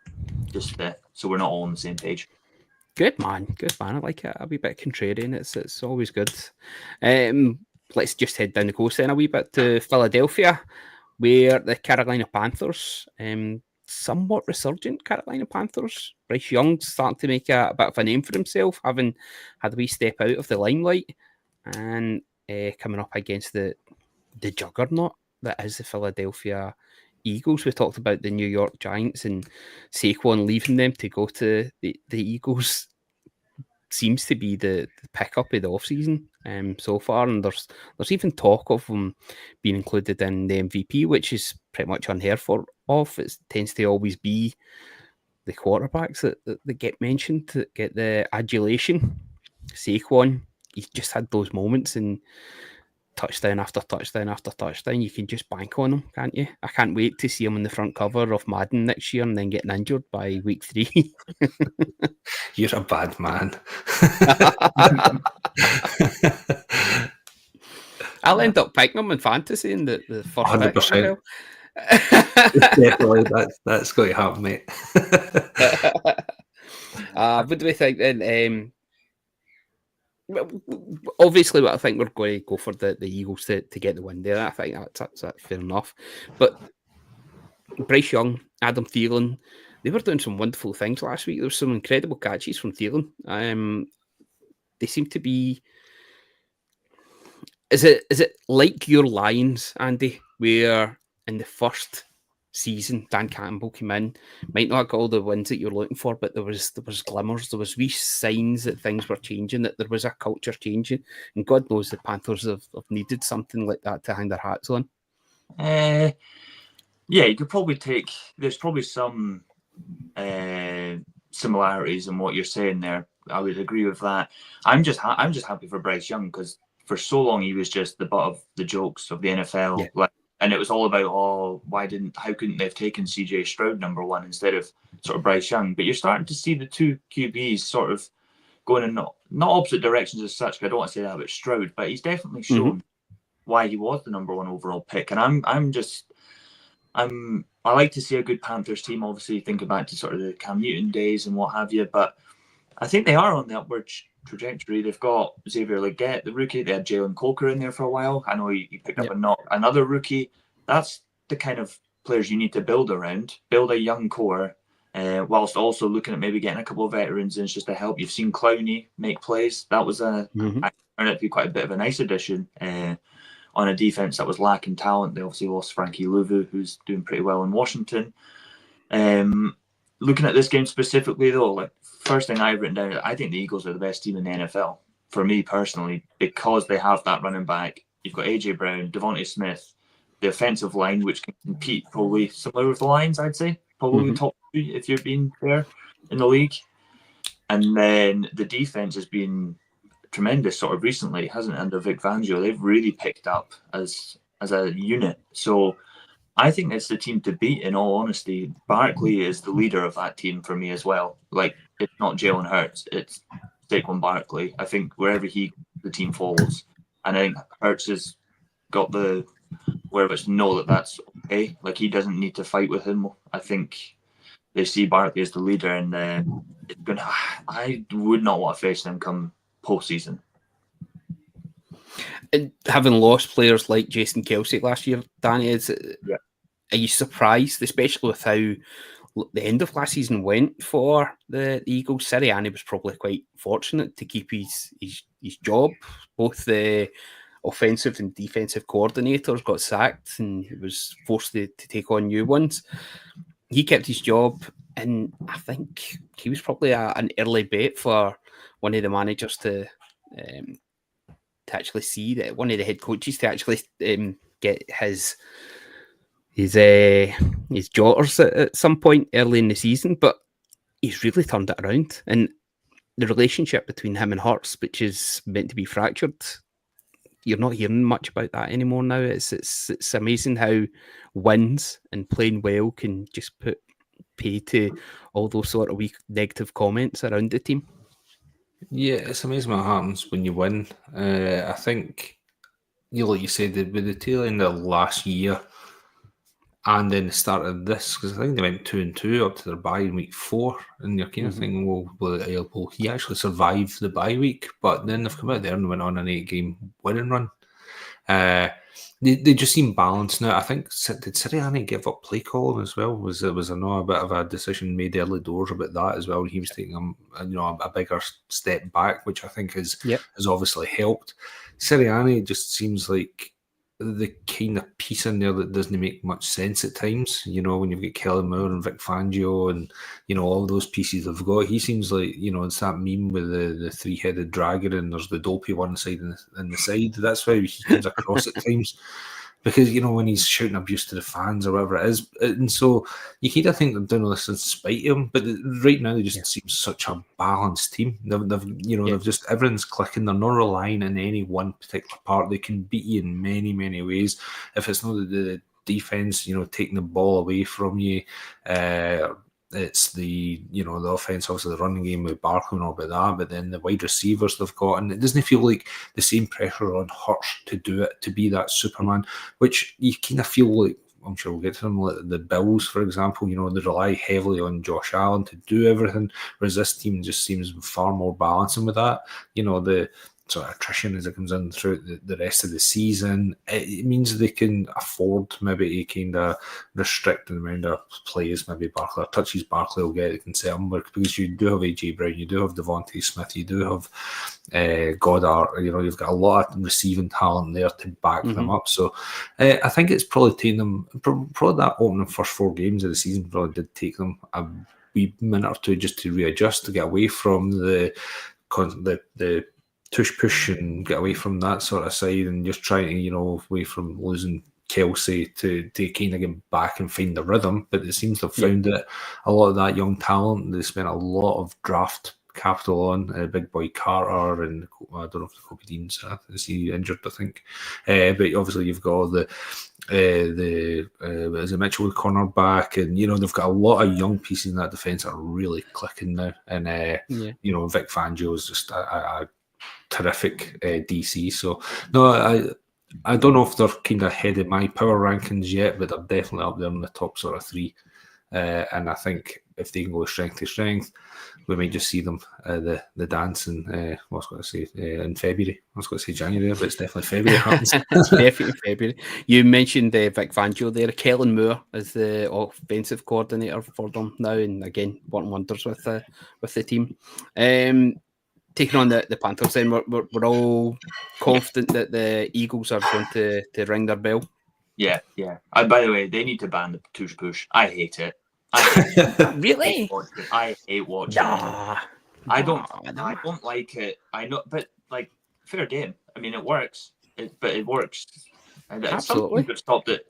just so we're not all on the same page. Good man. I like it. A wee bit contrarian. It's always good. Let's just head down the coast then a wee bit to Philadelphia, where the Carolina Panthers, somewhat resurgent Carolina Panthers. Bryce Young's starting to make a bit of a name for himself, having had a wee step out of the limelight, and coming up against the juggernaut that is the Philadelphia Eagles. We talked about the New York Giants and Saquon leaving them to go to the Eagles. Seems to be the pickup of the offseason so far, and there's even talk of him being included in the MVP, which is pretty much unheard of. It tends to always be the quarterbacks that get mentioned, that get the adulation. Saquon, he's just had those moments, and touchdown after touchdown after touchdown, you can just bank on him, can't you? I can't wait to see him on the front cover of Madden next year and then getting injured by week 3. You're a bad man. I'll end up picking him in fantasy in the first 100%. pick. Definitely, that's going to happen, mate. What do we think then? Obviously, I think we're going to go for the Eagles to get the win there. I think that's fair enough. But Bryce Young, Adam Thielen, they were doing some wonderful things last week. There were some incredible catches from Thielen. They seem to be... Is it like your Lions, Andy, where in the first season Dan Campbell came in, might not have got all the wins that you're looking for, but there was glimmers, there was wee signs that things were changing, that there was a culture changing, and God knows the Panthers have needed something like that to hang their hats on. Yeah, you could probably there's probably some similarities in what you're saying there. I would agree with that. I'm just happy for Bryce Young, because for so long he was just the butt of the jokes of the NFL. Yeah. And it was all about, how couldn't they have taken CJ Stroud number 1 instead of sort of Bryce Young? But you're starting to see the two QBs sort of going in not opposite directions as such. I don't want to say that about Stroud, but he's definitely shown why he was the number 1 overall pick. And I like to see a good Panthers team. Obviously, thinking back to sort of the Cam Newton days and what have you, but I think they are on the upward trajectory. They've got Xavier Legette, the rookie. They had Jalen Coker in there for a while. I know he picked up another rookie. That's the kind of players you need to build around. Build a young core, whilst also looking at maybe getting a couple of veterans in just to help. You've seen Clowney make plays. That was I turned out to be quite a bit of a nice addition on a defense that was lacking talent. They obviously lost Frankie Louvu, who's doing pretty well in Washington. Looking at this game specifically, though, like first thing I've written down, I think the Eagles are the best team in the NFL for me personally, because they have that running back. You've got AJ Brown, Devontae Smith, the offensive line, which can compete probably similar with the Lions, I'd say, probably top 2 if you're being fair in the league. And then the defense has been tremendous sort of recently, hasn't it? Under Vic Fangio, they've really picked up as a unit. So I think it's the team to beat, in all honesty. Barkley is the leader of that team for me as well. Like, it's not Jalen Hurts, it's Saquon Barkley. I think wherever the team falls, and I think Hurts has got the wherewithal to know that that's okay. Like, he doesn't need to fight with him. I think they see Barkley as the leader, and I would not want to face them come postseason. And having lost players like Jason Kelce last year, Danny, are you surprised, especially with how the end of last season went for the Eagles? Sirianni was probably quite fortunate to keep his job. Both the offensive and defensive coordinators got sacked, and he was forced to take on new ones. He kept his job, and I think he was probably an early bet for one of the managers to actually see that, one of the head coaches to actually get his jotters at some point early in the season. But he's really turned it around, and the relationship between him and Hurts, which is meant to be fractured, you're not hearing much about that anymore now. It's amazing how wins and playing well can just put pay to all those sort of weak negative comments around the team. Yeah, it's amazing what happens when you win. I think like you said, with the tail end of last year and then the start of this, because I think they went 2-2 up to their bye in week 4, and you're kind of thinking, well, he actually survived the bye week, but then they've come out there and went on an 8-game winning run. They just seem balanced now. I think, did Sirianni give up play calling as well? Was there not a bit of a decision made early doors about that as well? He was taking a bigger step back, which I think has obviously helped. Sirianni just seems like the kind of piece in there that doesn't make much sense at times. When you've got Kellen Moore and Vic Fangio and all those pieces they've got, he seems like it's that meme with the 3-headed dragon and there's the dopey one side and the side. That's how he comes across at times. Because, when he's shouting abuse to the fans or whatever it is. And so you kind of think they're doing all this in spite of him. But right now, they just seem such a balanced team. They've just, everyone's clicking. They're not relying on any one particular part. They can beat you in many, many ways. If it's not the defense, taking the ball away from you, it's the offense, obviously the running game with Barkley and all about that, but then the wide receivers they've got, and it doesn't feel like the same pressure on Hurts to do it, to be that Superman, which you kind of feel like, I'm sure we'll get to them, like the Bills, for example, they rely heavily on Josh Allen to do everything, whereas this team just seems far more balancing with that. The sort of attrition as it comes in throughout the rest of the season, it means they can afford maybe to kind of restrict the amount of plays maybe Barkley, touches Barkley will get, it can set them, because you do have AJ Brown, you do have Devontae Smith, you do have Goddard, you've got a lot of receiving talent there to back them up. So I think it's probably taken them, probably that opening first 4 games of the season probably did take them a wee minute or two just to readjust, to get away from the tush push and get away from that sort of side, and just trying to, away from losing Kelsey to kind of get back and find the rhythm. But it seems to have found that a lot of that young talent, they spent a lot of draft capital on, big boy Carter, and I don't know if Kobe Dean's is he injured, I think. But obviously you've got the is it Mitchell cornerback, and they've got a lot of young pieces in that defense that are really clicking now. And Vic Fangio is just a terrific DC. So no, I don't know if they're kind of ahead of my power rankings yet, but they're definitely up there in the top sort of 3. And I think if they can go strength to strength, we might just see them the dance in in February. I was going to say January, but it's definitely February. It's definitely February. You mentioned Vic Fangio there. Kellen Moore is the offensive coordinator for them now, and again, working wonders with the team. Taking on the Panthers, then we're all confident that the Eagles are going to ring their bell. Yeah. And by the way, they need to ban the tush push. I hate it. Really? I hate watching it. I don't like it. I know, but like, fair game. I mean, it works. But it works. And absolutely. Some stopped it.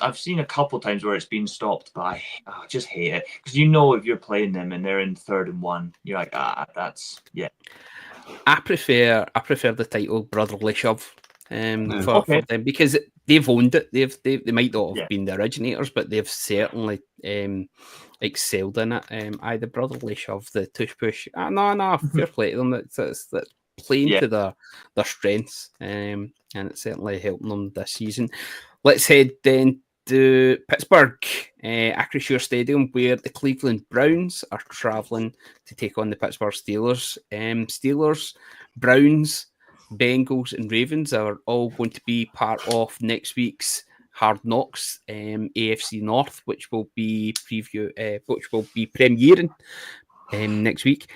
I've seen a couple times where it's been stopped, but I just hate it, because if you're playing them and they're in 3rd and 1, you're like, that's I prefer the title brotherly shove for them, because they've owned it. They might not have been the originators, but they've certainly excelled in it. The brotherly shove, the tush push. No, fair play to them. It's playing to their strengths, and it's certainly helping them this season. Let's head then to Pittsburgh, Acrisure Stadium, where the Cleveland Browns are travelling to take on the Pittsburgh Steelers. Steelers, Browns, Bengals, and Ravens are all going to be part of next week's Hard Knocks AFC North, which will be premiering next week.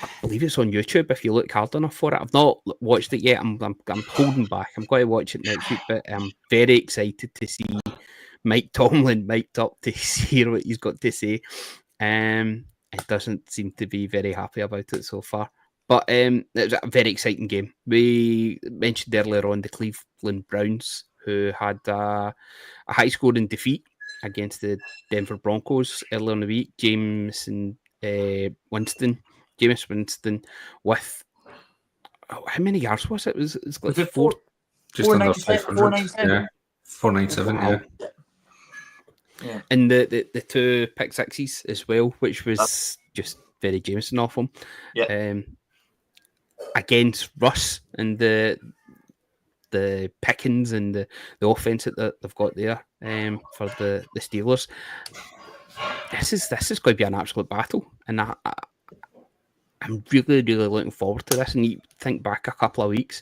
I believe it's on YouTube if you look hard enough for it. I've not watched it yet. I'm holding back. I'm going to watch it next week, but I'm very excited to see Mike Tomlin mic'd up to hear what he's got to say. It doesn't seem to be very happy about it so far. But it was a very exciting game. We mentioned earlier on the Cleveland Browns, who had a high-scoring defeat against the Denver Broncos earlier in the week. Jameis Winston with how many yards was it? It was like 4, just under 500. 497. Yeah. And the 2 pick sixes as well, which was just very Jameson off him. Yeah. Against Russ and the the pickings and the offense that they've got there for the Steelers. This is going to be an absolute battle, and I'm really, really looking forward to this. And you think back a couple of weeks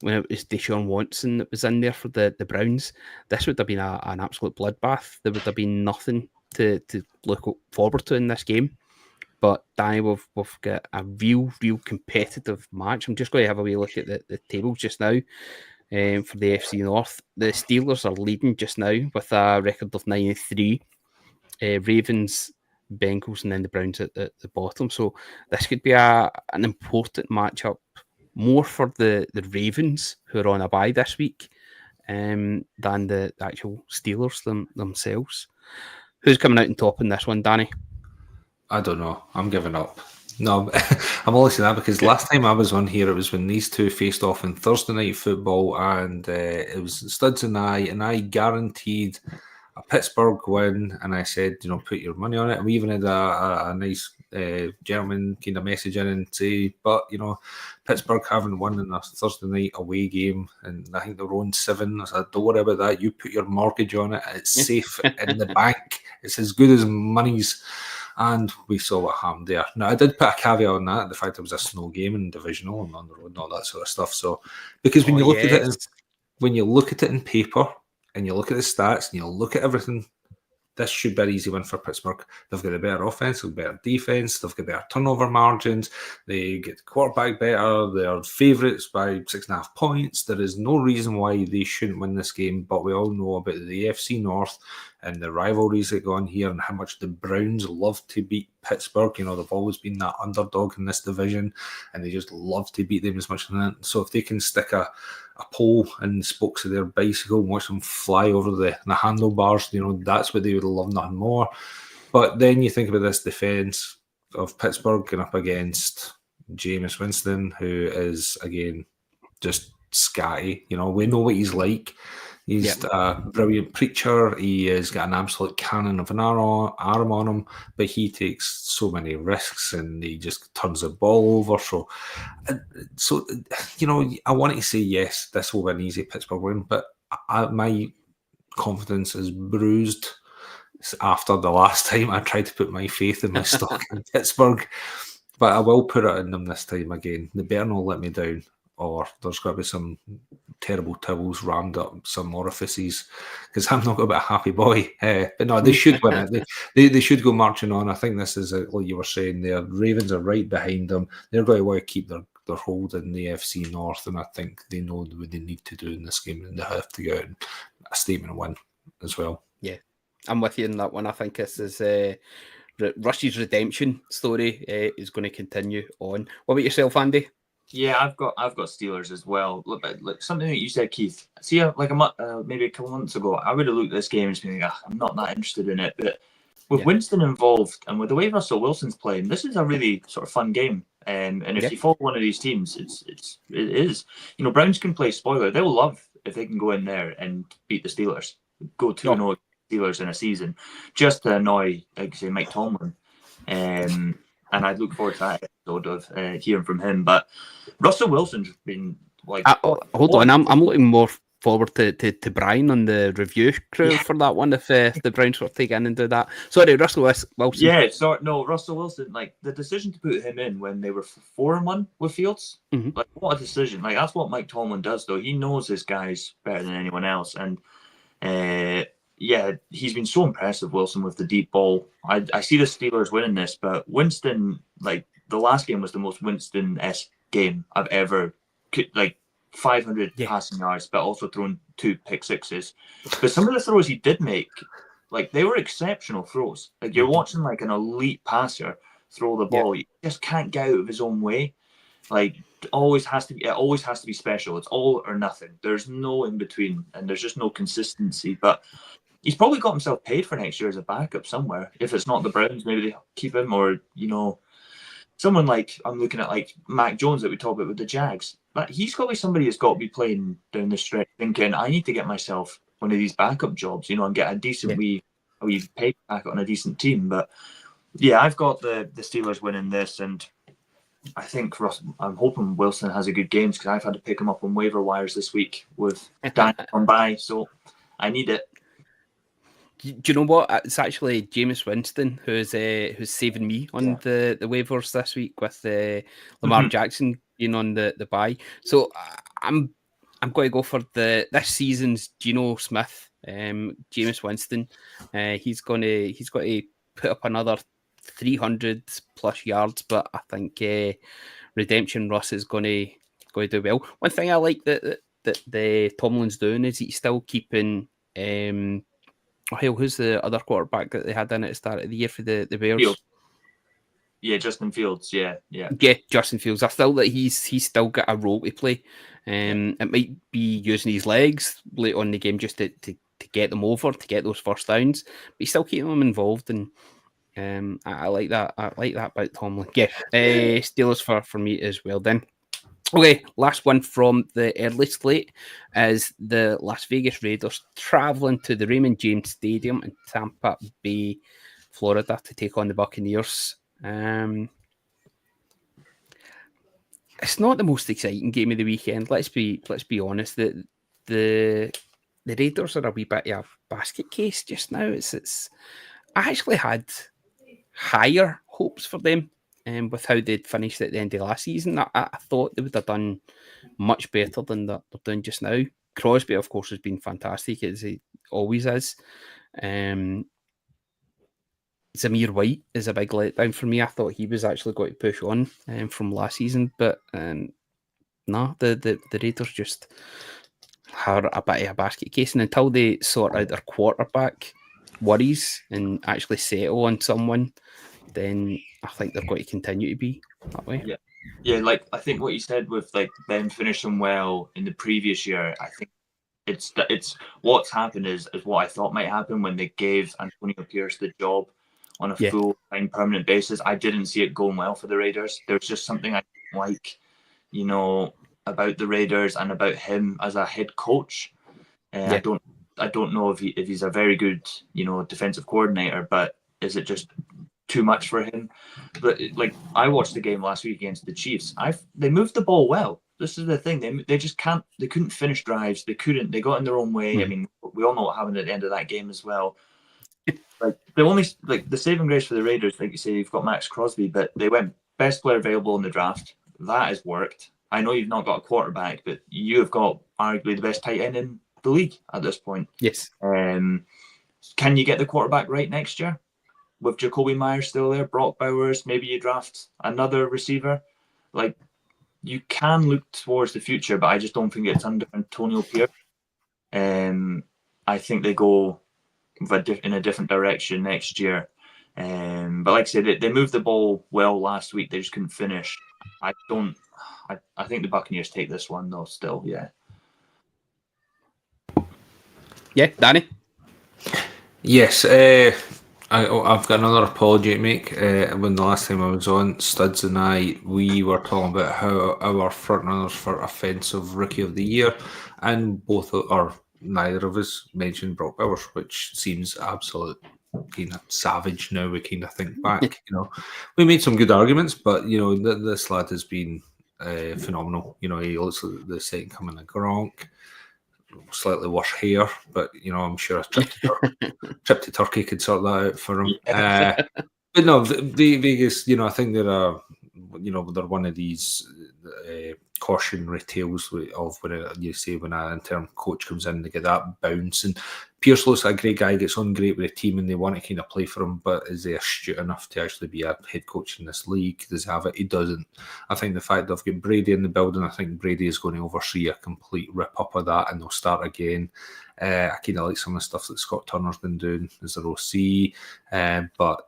when it was Deshaun Watson that was in there for the Browns. This would have been an absolute bloodbath. There would have been nothing to look forward to in this game. But Danny, we've got a real competitive match. I'm just going to have a wee look at the table just now for the FC North. The Steelers are leading just now with a record of 9-3. Ravens, Bengals, and then the Browns at the bottom. So this could be an important matchup, more for the Ravens, who are on a bye this week, than the actual Steelers themselves. Who's coming out on top in this one, Danny? I don't know. I'm giving up. No, I'm only saying that because last time I was on here, it was when these two faced off in Thursday night football, and it was Studs and I guaranteed a Pittsburgh win, and I said, put your money on it. And we even had a nice gentleman kind of message in and say, but Pittsburgh haven't won in a Thursday night away game, and I think they're on 7. I said, don't worry about that. You put your mortgage on it. It's safe in the bank. It's as good as money's. And we saw what happened there. Now, I did put a caveat on that, the fact it was a snow game and divisional and on the road and all that sort of stuff. So, because when you look at it in paper, and you look at the stats, and you look at everything, this should be an easy win for Pittsburgh. They've got a better offense, they've got better defense, they've got better turnover margins, they get the quarterback better, they're favourites by 6.5 points. There is no reason why they shouldn't win this game, but we all know about the AFC North and the rivalries that go on here and how much the Browns love to beat Pittsburgh. They've always been that underdog in this division, and they just love to beat them as much as that. So if they can stick a pole in the spokes of their bicycle and watch them fly over the handlebars, that's what they would love, nothing more. But then you think about this defense of Pittsburgh going up against Jameis Winston, who is, again, just scatty. We know what he's like. He's a brilliant preacher. He has got an absolute cannon of an arm on him, but he takes so many risks and he just turns the ball over. So I wanted to say, yes, this will be an easy Pittsburgh win, but my confidence is bruised after the last time I tried to put my faith in my stock in Pittsburgh. But I will put it in them this time again. They better not let me down, or there's got to be some terrible towels rammed up some orifices, because I'm not going to be a happy boy. But no, they should win it. They should go marching on. I think this is, like you were saying there, Ravens are right behind them. They're going to want to keep their hold in the AFC North, and I think they know what they need to do in this game, and they have to get a statement win as well. Yeah, I'm with you in that one. I think this is Rush's redemption story is going to continue on. What about yourself, Andy? Yeah, I've got Steelers as well. Look, like something that you said, Keith. See, like maybe a couple months ago, I would have looked at this game and been like, I'm not that interested in it. But with Winston involved and with the way Russell Wilson's playing, this is a really sort of fun game. And if you follow one of these teams, it is. Browns can play spoiler. They will love if they can go in there and beat the Steelers, go 2-0 Steelers in a season, just to annoy, like say, Mike Tomlin. And I look forward to that episode of hearing from him. But Russell Wilson's been like... hold on, I'm looking more forward to Brian on the review crew for that one, if the Browns were to take in and do that. Sorry, Russell Wilson. Yeah, Russell Wilson, like the decision to put him in when they were 4-1 with Fields, like what a decision. Like that's what Mike Tomlin does, though. He knows his guys better than anyone else. And he's been so impressive, Wilson, with the deep ball. I see the Steelers winning this, but Winston, like the last game was the most Winston-esque game I've ever, 500 passing yards, but also thrown 2 pick sixes. But some of the throws he did make, like they were exceptional throws. Like you're watching like an elite passer throw the ball. You just can't get out of his own way. Like it always has to be special. It's all or nothing. There's no in between, and there's just no consistency. But he's probably got himself paid for next year as a backup somewhere. If it's not the Browns, maybe they keep him, or someone like I'm looking at like Mac Jones that we talked about with the Jags. But he's got to be somebody who's got to be playing down the stretch, thinking I need to get myself one of these backup jobs, and get a decent wee pay back on a decent team. But yeah, I've got the Steelers winning this, and I think I'm hoping Wilson has a good game because I've had to pick him up on waiver wires this week with Dan on by, so I need it. Do you know what? It's actually Jameis Winston who's saving me on the waivers this week with Lamar Jackson being on the bye. So I'm going to go for this season's Geno Smith, Jameis Winston. He's got to put up another 300 plus yards, but I think Redemption Russ is going to do well. One thing I like that the Tomlin's doing is he's still keeping. Who's the other quarterback that they had in at the start of the year for the Bears? Fields. Yeah, Justin Fields. Yeah, Justin Fields. I still that he's still got a role to play. It might be using his legs late on in the game just to get them over, to get those first downs, but he's still keeping them involved, and I like that. I like that about Tomlin. Yeah, Steelers for me as well. Then. Okay, last one from the early slate is the Las Vegas Raiders traveling to the Raymond James Stadium in Tampa Bay, Florida, to take on the Buccaneers. It's not the most exciting game of the weekend. Let's be honest. The Raiders are a wee bit of a basket case just now. It's I actually had higher hopes for them. With how they'd finished at the end of last season, I thought they would have done much better than they're doing just now. Crosby, of course, has been fantastic, as he always is. Zamir White is a big letdown for me. I thought he was actually going to push on from last season, but no, the Raiders just are a bit of a basket case, and until they sort out their quarterback worries and actually settle on someone, then I think they're going to continue to be that way. Yeah. Like I think what you said with like them finishing well in the previous year, I think it's what's happened is what I thought might happen when they gave Antonio Pierce the job on a full-time permanent basis. I didn't see it going well for the Raiders. There's just something I didn't like, about the Raiders and about him as a head coach. I don't know if he's a very good, defensive coordinator, but is it just too much for him? But like I watched the game last week against the Chiefs. They moved the ball well. This is the thing. They just can't. They couldn't finish drives. They got in their own way. I mean, we all know what happened at the end of that game as well. Like the saving grace for the Raiders, like you say, you've got Max Crosby, but they went best player available in the draft. That has worked. I know you've not got a quarterback, but you have got arguably the best tight end in the league at this point. Yes. Can you get the quarterback right next year? With Jacoby Myers still there, Brock Bowers, maybe you draft another receiver. Like, you can look towards the future, but I just don't think it's under Antonio Pierce. I think they go in a different direction next year. But like I said, they moved the ball well last week. They just couldn't finish. I think the Buccaneers take this one, though, still, yeah. Yeah, Danny? Yes, I've got another apology to make. When the last time I was on, Studs and we were talking about how our front runners for offensive rookie of the year, and neither of us mentioned Brock Bowers, which seems absolute kind of savage now. We kind of think back, we made some good arguments, but this lad has been phenomenal. He looks like the second coming of Gronk. Slightly worse hair, but I'm sure a trip to Turkey could sort that out for him. But no, the Vegas, I think they're one of these cautionary tales of when an interim coach comes in, they get that bounce. And Pierce looks like a great guy, gets on great with the team, and they want to kind of play for him. But is he astute enough to actually be a head coach in this league? Does he have it? He doesn't. I think the fact they've got Brady in the building, I think Brady is going to oversee a complete rip up of that, and they'll start again. I kind of like some of the stuff that Scott Turner's been doing as their OC, but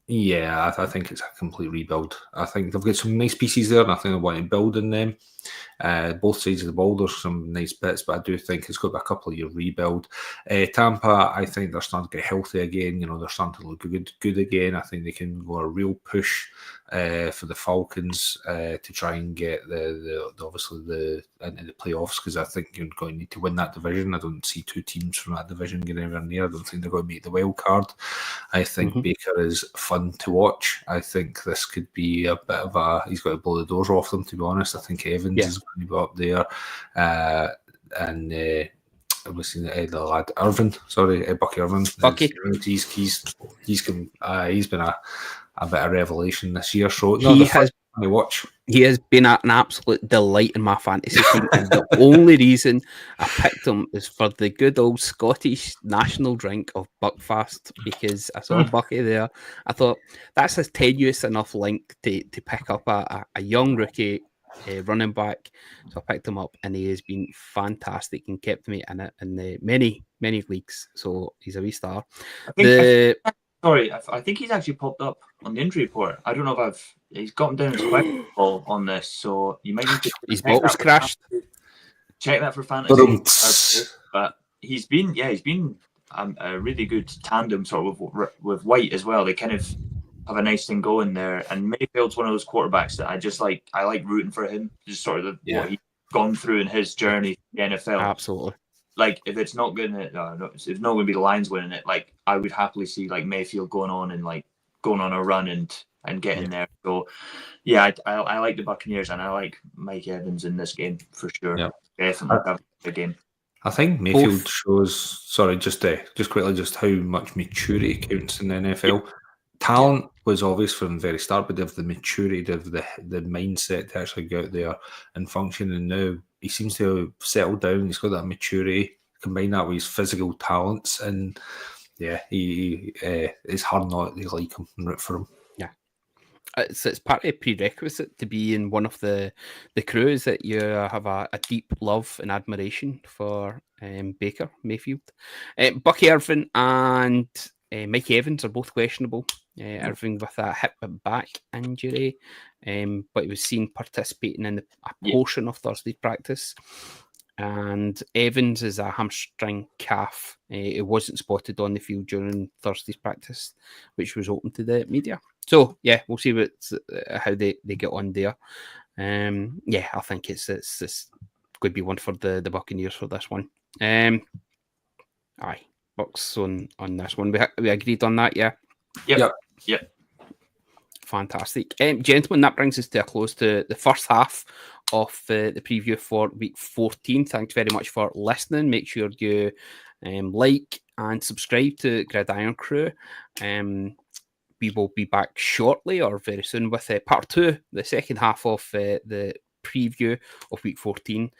yeah, I think it's a complete rebuild. I think they've got some nice pieces there, and I think they want to build in them. Both sides of the ball, there's some nice bits, but I do think it's got to be a couple of year rebuild. Tampa, I think they're starting to get healthy again. They're starting to look good again. I think they can go a real push for the Falcons to try and get the obviously into the playoffs, because I think you're going to need to win that division. I don't see two teams from that division getting anywhere near. I don't think they're going to make the wild card. I think Baker is fun to watch. I think this could be a bit of he's got to blow the doors off them, to be honest. I think Evans is going to be up there, and I was seeing the lad Irvin, Bucky Irvin. Bucky, he's been a bit of revelation this year. So he has been an absolute delight in my fantasy team, and the only reason I picked him is for the good old Scottish national drink of Buckfast, because I saw Bucky there. I thought that's a tenuous enough link to pick up a young rookie running back. So I picked him up, and he has been fantastic and kept me in it in the many leagues. So he's a wee star. I think he's actually popped up on the injury report. I don't know if he's gotten down as questionable on this, so you might need to. His bottle's crashed. Check that for fantasy. But he's been a really good tandem sort of with White as well. They kind of have a nice thing going there. And Mayfield's one of those quarterbacks that I just like. I like rooting for him. Just sort of what he's gone through in his journey in the NFL. Absolutely. Like, if it's not going to, if it's not going to be the Lions winning it, like, I would happily see like Mayfield going on a run and getting there. So, yeah, I like the Buccaneers, and I like Mike Evans in this game for sure. Yeah. Definitely have a game. I think Mayfield shows. Sorry, just quickly, just how much maturity counts in the NFL. Yeah. Talent was obvious from the very start, but they have the maturity of the mindset to actually go out there and function. And now he seems to have settled down. He's got that maturity. Combine that with his physical talents, and it's hard not to like him and root for him. Yeah, it's part of a prerequisite to be in one of the crews that you have a deep love and admiration for Baker Mayfield, Bucky Irvin, and Mike Evans are both questionable. Irving with a hip back injury, but he was seen participating in a portion of Thursday's practice. And Evans is a hamstring calf. It wasn't spotted on the field during Thursday's practice, which was open to the media. So, yeah, we'll see how they get on there. I think it's going to be one for the Buccaneers for this one. Aye, Bucks on this one. We agreed on that, yeah? Yep. Fantastic. Gentlemen, that brings us to a close to the first half of the preview for week 14. Thanks very much for listening. Make sure you like and subscribe to Irn-Cru. We will be back shortly or very soon with part 2, the second half of the preview of week 14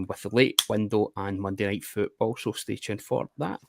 with the late window and Monday Night Football. So stay tuned for that.